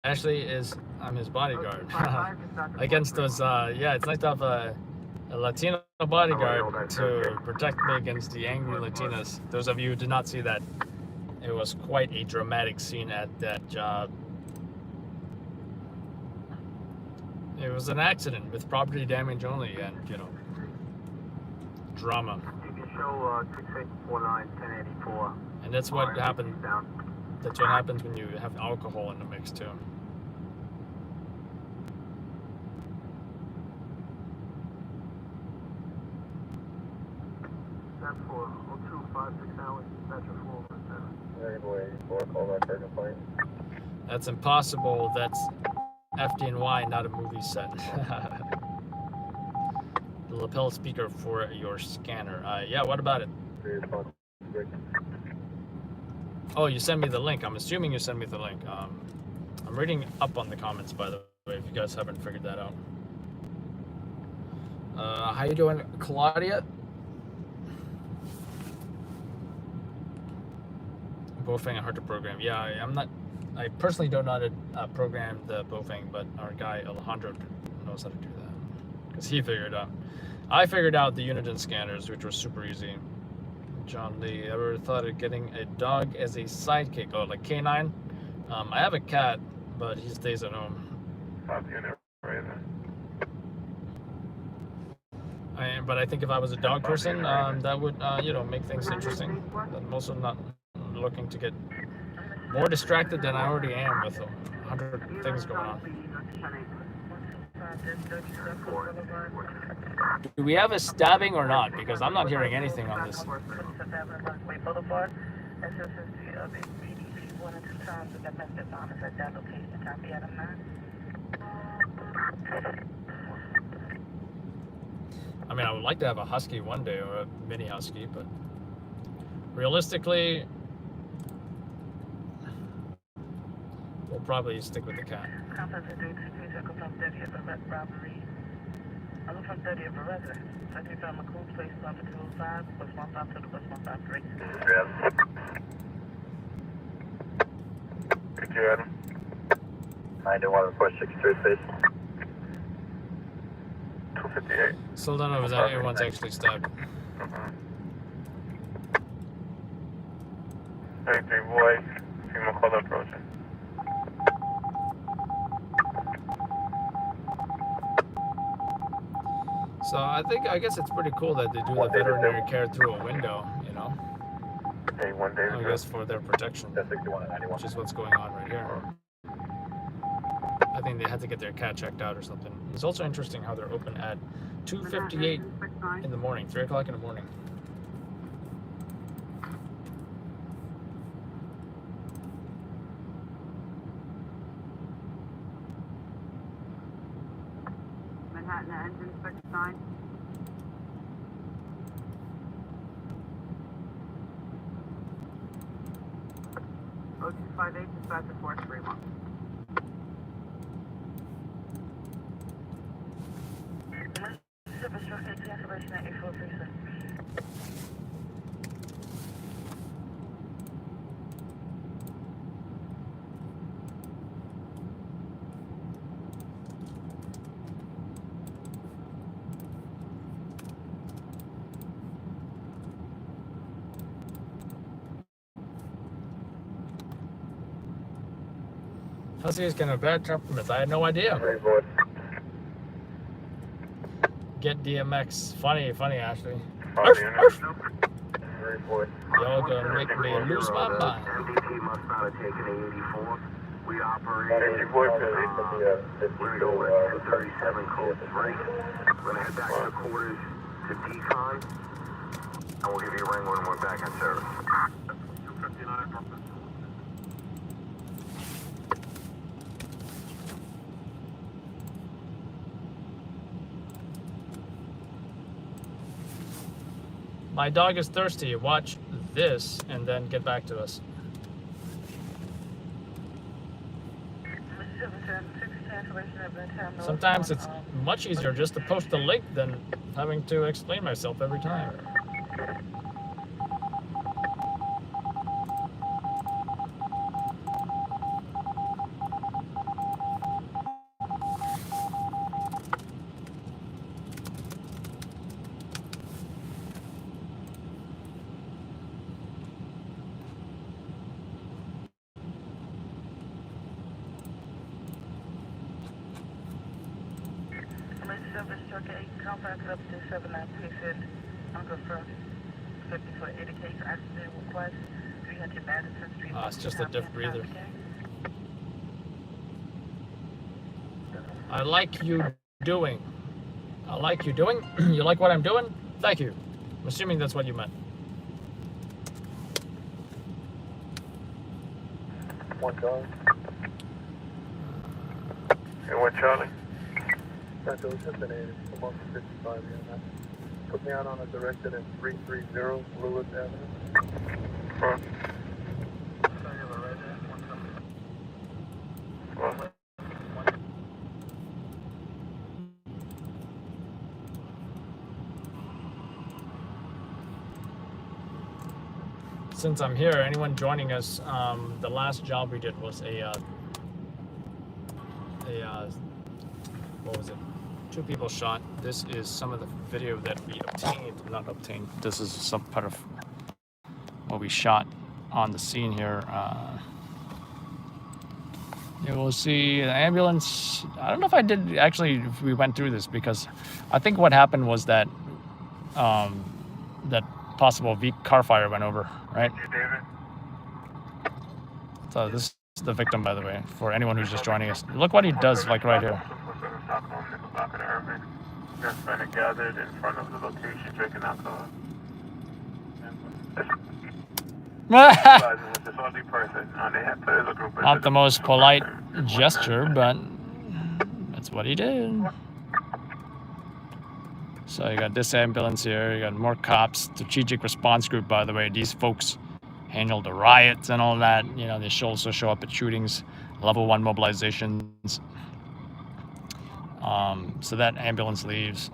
Ashley is, I'm his bodyguard. Against those, yeah, it's nice to have a Latino bodyguard to protect me against the angry Latinas. Those of you who did not see that, it was quite a dramatic scene at that job. It was an accident with property damage only, and you know, drama. You can show 6849 1084. And that's what happened. That's what happens when you have alcohol in the mix too. That's for 0256 hours. That's your full return. That's impossible. That's FDNY, not a movie set. the lapel speaker for your scanner. Yeah, what about it? Oh, you sent me the link. I'm assuming you sent me the link. I'm reading up on the comments, by the way, if you guys haven't figured that out. How you doing, Claudia? Bofang hard to program. Yeah, I personally don't know how to program the Bofang, but our guy Alejandro knows how to do that because he figured out. I figured out the Uniden scanners, which was super easy. John Lee, ever thought of getting a dog as a sidekick? Oh, like canine? I have a cat, but he stays at home. But I think if I was a dog person, that would, make things interesting. But I'm also not looking to get more distracted than I already am with 100 things going on. Do we have a stabbing or not? Because I'm not hearing anything on this. I mean, I would like to have a husky one day, or a mini husky, but realistically, we'll probably stick with the cat. I'm from 30 of a resident. I think I'm a cool place number 205, bus 152 to bus 153. Could you add him? 9146 space. 258. Still don't know if anyone's actually stabbed. 33 boy, female caller approaching. So I guess it's pretty cool that they do the veterinary care through a window, Hey, 1 day. I guess for their protection, which is what's going on right here. I think they had to get their cat checked out or something. It's also interesting how they're open at 2:58 in the morning, 3 o'clock in the morning. Manhattan engine 69. O258 dispatch to 431. Cancellation at 8436. Husky is kind of bad temperaments. I had no idea. Get DMX. Funny, Ashley. Arf, arf. Y'all gonna make me lose my mind. MDT must not have taken A84. We operated. We're gonna go at 1037 code 3. We're gonna head back to the quarters to decon, and we'll give you a ring when we're back in service. 259. My dog is thirsty. Watch this and then get back to us. Sometimes it's much easier just to post the link than having to explain myself every time. It's just a diff breather. I like you doing. I like you doing? You like what I'm doing? Thank you. I'm assuming that's what you meant. One Charlie. Hey, 1 Charlie. Central, it's just an 8. I'm on 55 here now. Put me out on a directed at 330 Lewis Avenue. Four. Since I'm here, anyone joining us, the last job we did was what was it? 2 people shot. This is some of the video that we not obtained. This is some part of what we shot on the scene here. You will see the ambulance. I don't know if I did actually, if we went through this, because I think what happened was that that possible car fire went over, right? So this is the victim, by the way, for anyone who's just joining us. Look what he does, like right here. Gathered in front of the location, drinking alcohol. Not the most polite gesture, but that's what he did. So you got this ambulance here, you got more cops, strategic response group, by the way. These folks handled the riots and all that. You know, they also show up at shootings, level 1 mobilizations. So that ambulance leaves.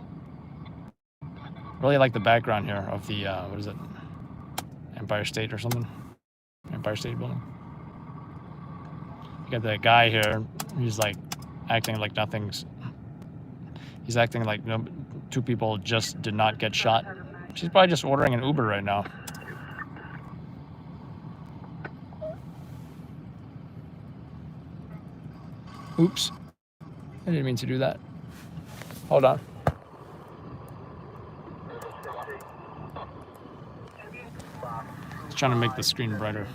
Really like the background here of the, what is it? Empire State or something? Empire State Building. You got that guy here, he's like acting like nothing's, he's acting like 2 people just did not get shot. She's probably just ordering an Uber right now. Oops. I didn't mean to do that. Hold on. Just trying to make the screen brighter.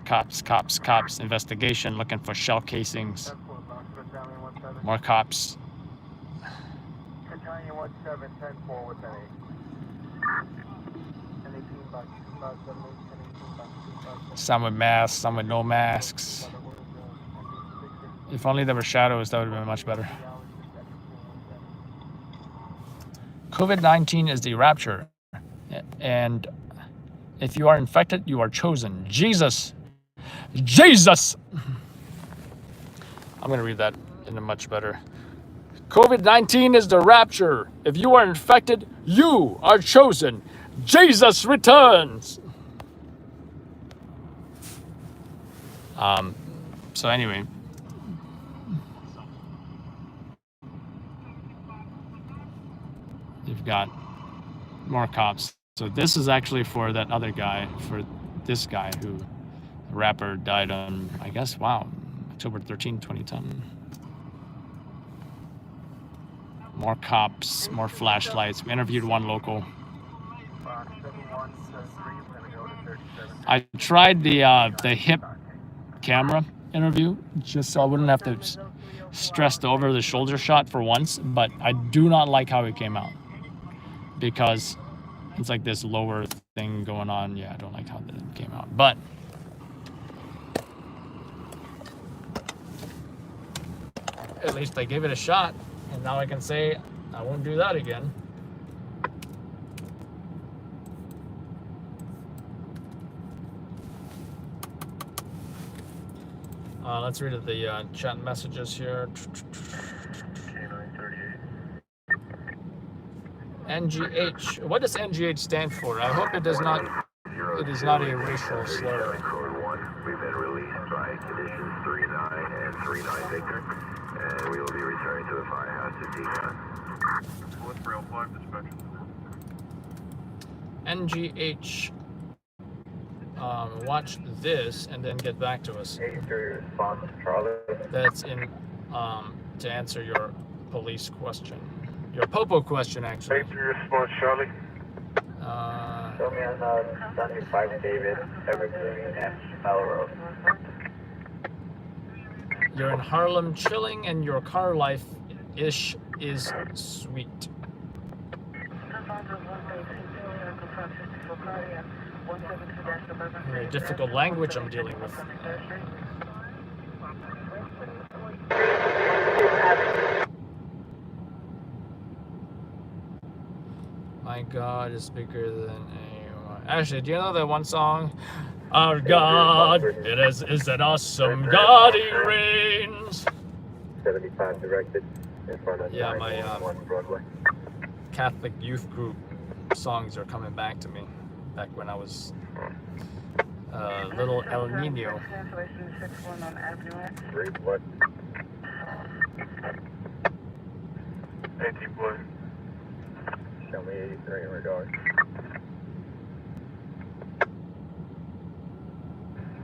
Cops. Investigation looking for shell casings. More cops. Some with masks, some with no masks. If only there were shadows, that would have been much better. COVID-19 is the rapture. And if you are infected, you are chosen. Jesus! Jesus! I'm going to read that in a much better. COVID-19 is the rapture. If you are infected, you are chosen. Jesus returns! So anyway, you've got more cops. So this is actually for that other guy, for this guy who, the rapper, died on, I guess, wow, October 13, 2010. More cops, more flashlights. We interviewed one local. I tried the hip camera interview just so I wouldn't have to stress over the shoulder shot for once, but I do not like how it came out because it's like this lower thing going on. Yeah, I don't like how that came out, but at least I gave it a shot, and now I can say I won't do that again. Let's read the chat messages here. NGH. What does NGH stand for? I hope it does not. It is not a racial slur. We've been released by conditions 39 and 39 Victor, and we will be returning to the firehouse to decon. What's real 5 dispatch? NGH. Watch this and then get back to us. That's in to answer your police question. Your Popo question, actually. Response, Charlie. Show me on 75 David, Evergreen, and Melrose. You're in Harlem chilling and your car life-ish is sweet. Very difficult language I'm dealing with. My God is bigger than anyone. Actually, do you know that one song? Our God, is an awesome God, He reigns. 75 directed in front of Yeah, my 911 Broadway. Catholic youth group songs are coming back to me. Back when I was little El Nino. 3 what? 18 Blue. Show me 83 in regard.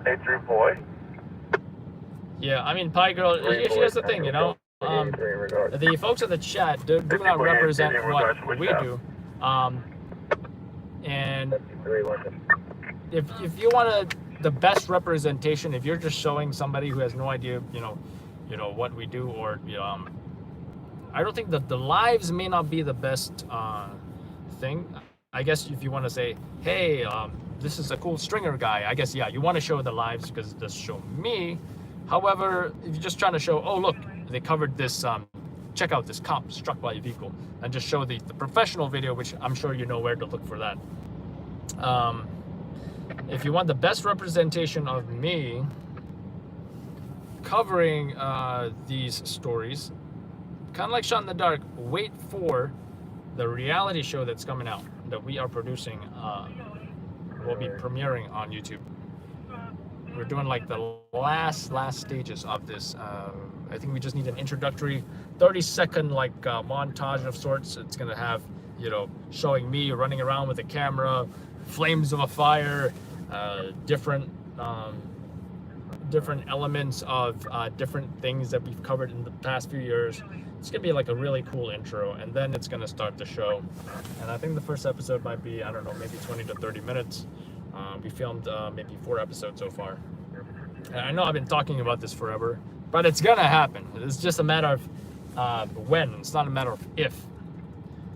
83 boy. Yeah, I mean, Pie Girl, here's the thing, you know. The folks in the chat do not represent what we do. And if you want the best representation, if you're just showing somebody who has no idea, you know what we do, or I don't think that the lives may not be the best thing. I guess if you want to say, hey, this is a cool stringer guy, I guess, yeah, you want to show the lives because it does show me. However, if you're just trying to show, oh, look, they covered this, check out this cop struck by a vehicle, and just show the professional video, which I'm sure you know where to look for that. If you want the best representation of me covering these stories, kind of like Shot in the Dark, wait for the reality show that's coming out that we are producing. Will be premiering on YouTube. We're doing like the last stages of this. I think we just need an introductory 30-second like montage of sorts. It's gonna have, showing me running around with a camera, flames of a fire, different elements of different things that we've covered in the past few years. It's gonna be like a really cool intro, and then it's gonna start the show. And I think the first episode might be, I don't know, maybe 20 to 30 minutes. We filmed maybe 4 episodes so far. And I know I've been talking about this forever, but it's gonna happen. It's just a matter of when. It's not a matter of if.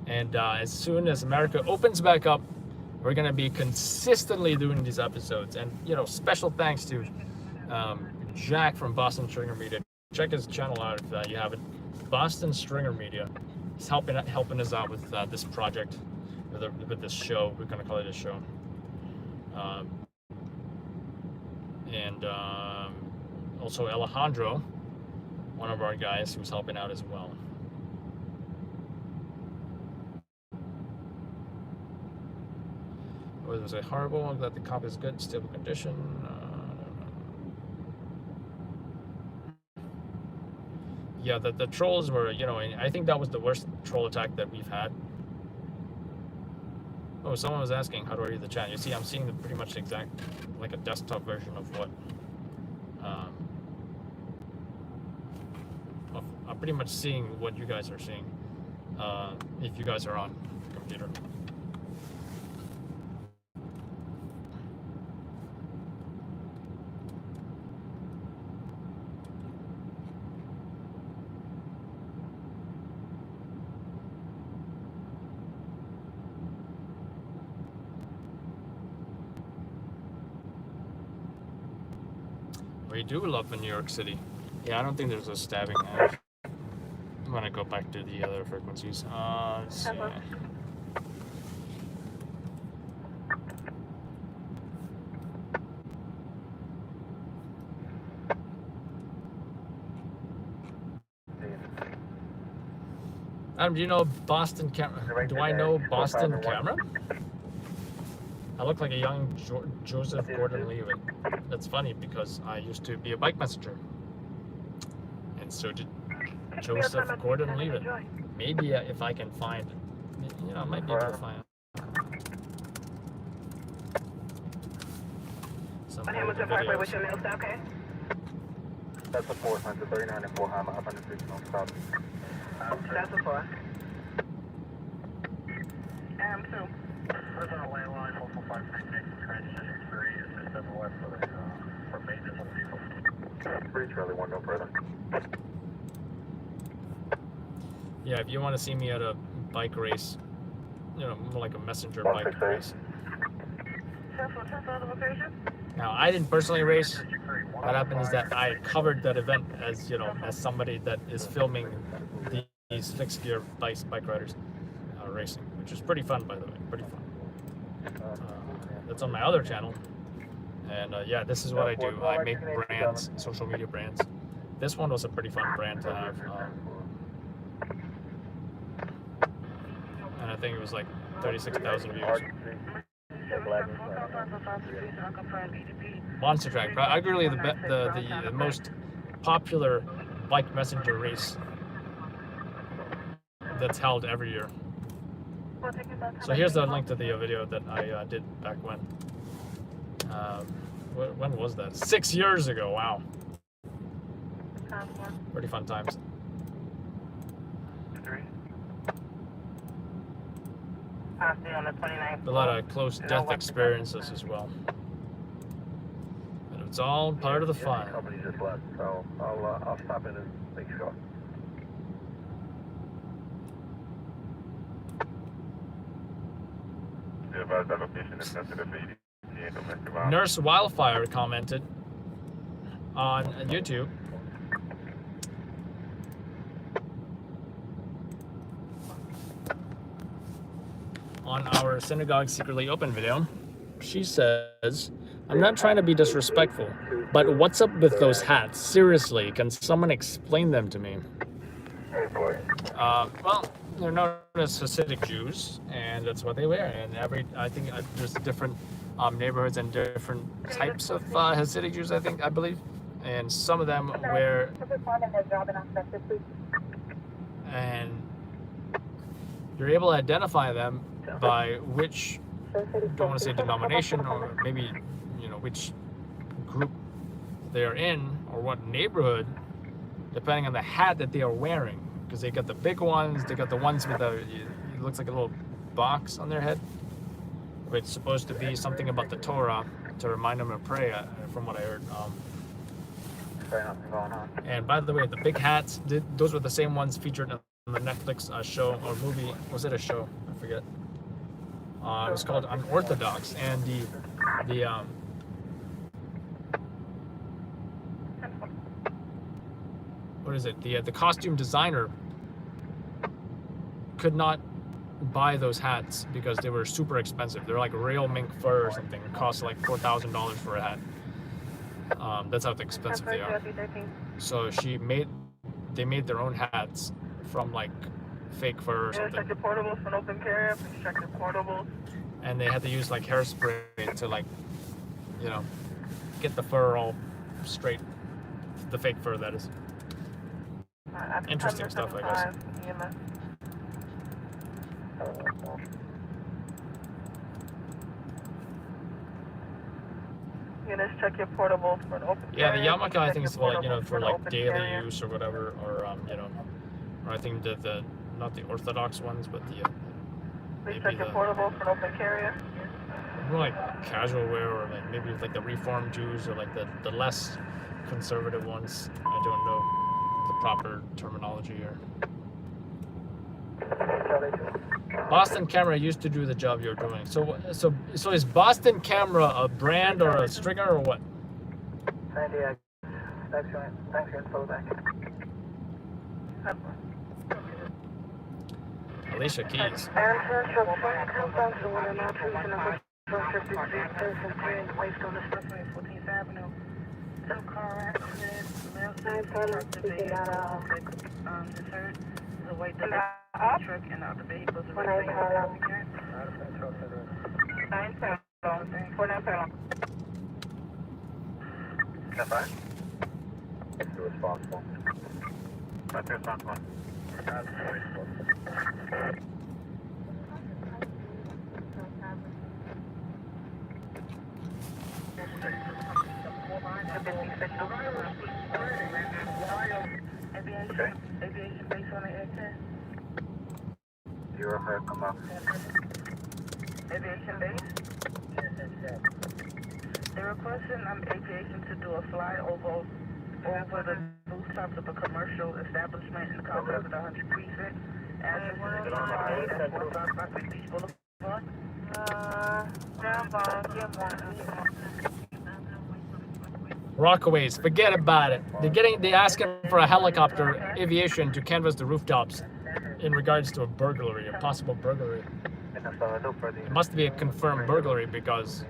And as soon as America opens back up, we're gonna be consistently doing these episodes. And special thanks to Jack from Boston Stringer Media. Check his channel out if you haven't. Boston Stringer Media. He's helping us out with this project, with this show. We're gonna call it a show. And also Alejandro, one of our guys, who's helping out as well. It was a horrible. I'm glad the cop is good, stable condition. Yeah, the trolls were, I think that was the worst troll attack that we've had. Oh, someone was asking, how do I read the chat? You see, I'm seeing pretty much exact, like a desktop version of what, I'm pretty much seeing what you guys are seeing, if you guys are on the computer. We do love in New York City. Yeah, I don't think there's a stabbing. I'm gonna go back to the other frequencies. Let's see. Adam, do you know Boston Camera? Do I know Boston Camera? I look like a young Joseph Gordon-Levitt. That's funny because I used to be a bike messenger, and so did Joseph Gordon-Levitt. Maybe if I can find, I might be able to find some old videos. What's your mail stop, okay? That's a 439 and 4 Hama up on the 6 no stop. That's a 4. 2. Where's our landline 4453 transition 3 is 7 west for maintenance on the vehicle. 3 Charlie 1, no further. Yeah, if you want to see me at a bike race, more like a messenger bike race. Now, I didn't personally race. What happened is that I covered that event as, you know, as somebody that is filming these fixed gear bike riders racing, which is pretty fun, by the way, pretty fun. That's on my other channel. And yeah, this is what I do. I make brands, social media brands. This one was a pretty fun brand to have. And I think it was like 36,000 views. Monster Track, arguably the most popular bike messenger race that's held every year. So here's the link to the video that I did back when. When was that? 6 years ago. Wow. Pretty fun times. A lot of close death experiences as well. But it's all part of the fun. Company just left, so I'll stop in and make sure. Nurse Wildfire commented on YouTube. On our Synagogue Secretly Open video, she says, "I'm not trying to be disrespectful, but what's up with those hats? Seriously, can someone explain them to me?" Well, they're known as Hasidic Jews, and that's what they wear. And I think there's different neighborhoods and different types of Hasidic Jews, I believe. And some of them wear, and you're able to identify them by which, don't want to say denomination, or maybe, you know, which group they are in, or what neighborhood, depending on the hat that they are wearing. Because they got the big ones, they got the ones with it looks like a little box on their head, which is supposed to be something about the Torah, to remind them to pray, from what I heard. And by the way, the big hats, those were the same ones featured in the Netflix show or movie. Was it a show? I forget. It was called Unorthodox, and what is it? The costume designer could not buy those hats because they were super expensive. They're like real mink fur or something. It costs like $4,000 for a hat. That's how expensive they are. So they made their own hats from like fake fur or something. Check your portables for an open carrier. Please check your portables. And they had to use like hairspray to, like, you know, get the fur all straight. The fake fur, that is. Interesting stuff, I guess. You just check your portable for an open carrier. Yeah, the yarmulke I think is for, like, you know, for like daily use or whatever, or you know, or I think the not the Orthodox ones, but the please check your portable for an open carrier. More like casual wear, or like maybe like the Reformed Jews, or like the less conservative ones. I don't know the proper terminology here. Boston Camera used to do the job you're doing. So is Boston Camera a brand or a stringer or what? Thanks for info back. Alicia Keys. Some car accident, the white truck and the other vehicles are right there. 9-7. That's fine. It's responsible. That's responsible. Aviation base on the air test. You're a come up. Aviation base. They're requesting aviation to do a fly over the rooftops of a commercial establishment in the complex of the 100 precinct. And that's 155 Beach Boulevard. Stand by, get one. Rockaways, forget about it. They're asking for a helicopter aviation to canvass the rooftops in regards to a burglary, a possible burglary. It must be a confirmed burglary because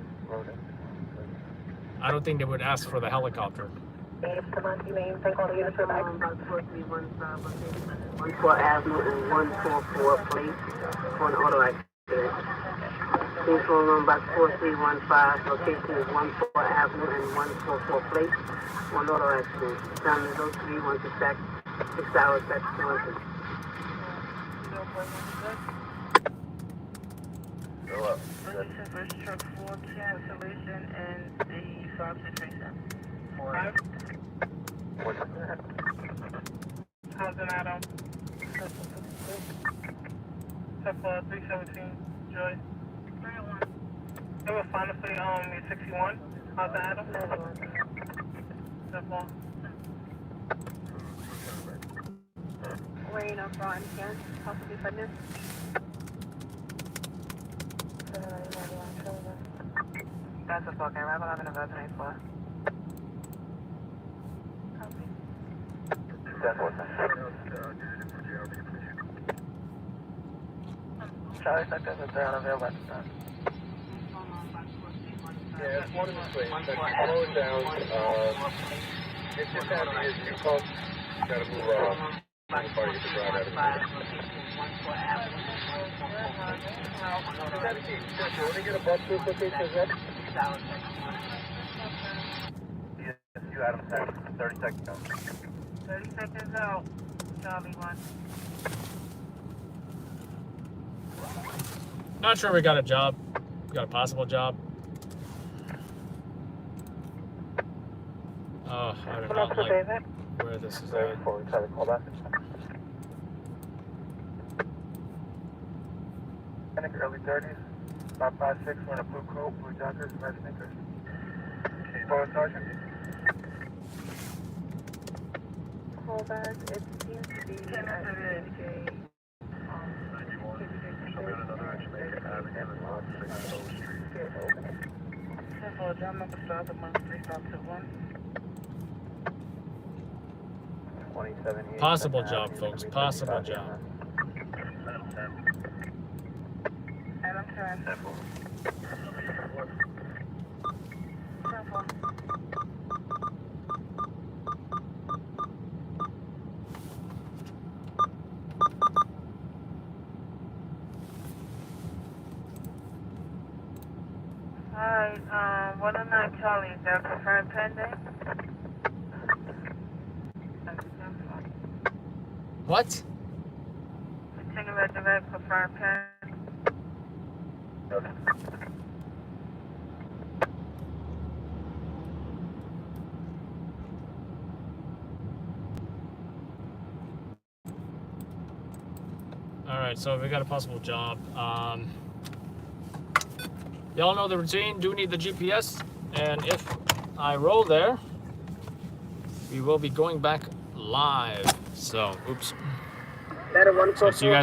I don't think they would ask for the helicopter. 14 Avenue and 144 Place for an auto accident. Phone room box 4315, location is 14 Avenue and 144 Place, one auto accident. Time is 03, 6 hours, that's penalty. First truck 4 cancellation and the 5637. 5? Compton Adam. Step 317, Joy. 301. They were finally 61. Compton Adam. Step 1. Rain up front, can possibly fitness. That's a fucking wrap. I'm having a resume for. Charlie sectors are there on available at the time. Yeah, it's one of the three. Slow it down. If you're happy as you come, you gotta move around. Before you get the drive out of the way. Want to get a bus through location as well? Yes, you Adam 30 seconds out. 30 seconds out. Charlie 1. Not sure we got a job. We got a possible job. Oh, I do not like where this is at. Before we try to call back. I think early 30s, about 5'6", wearing a blue coat, blue joggers, red sneakers. Forward sergeant. Callback, it seems to be at KBJ. Simple, John number starts at 3521. Possible job, folks. Possible job. Adam 10. Simple. Alright, 109 Charlie, is that preferred pending? What? Continue at direct preferred pending. Alright, so we got a possible job. Y'all know the routine, do need the GPS, and if I roll there, we will be going back live. So, oops. So see you guys.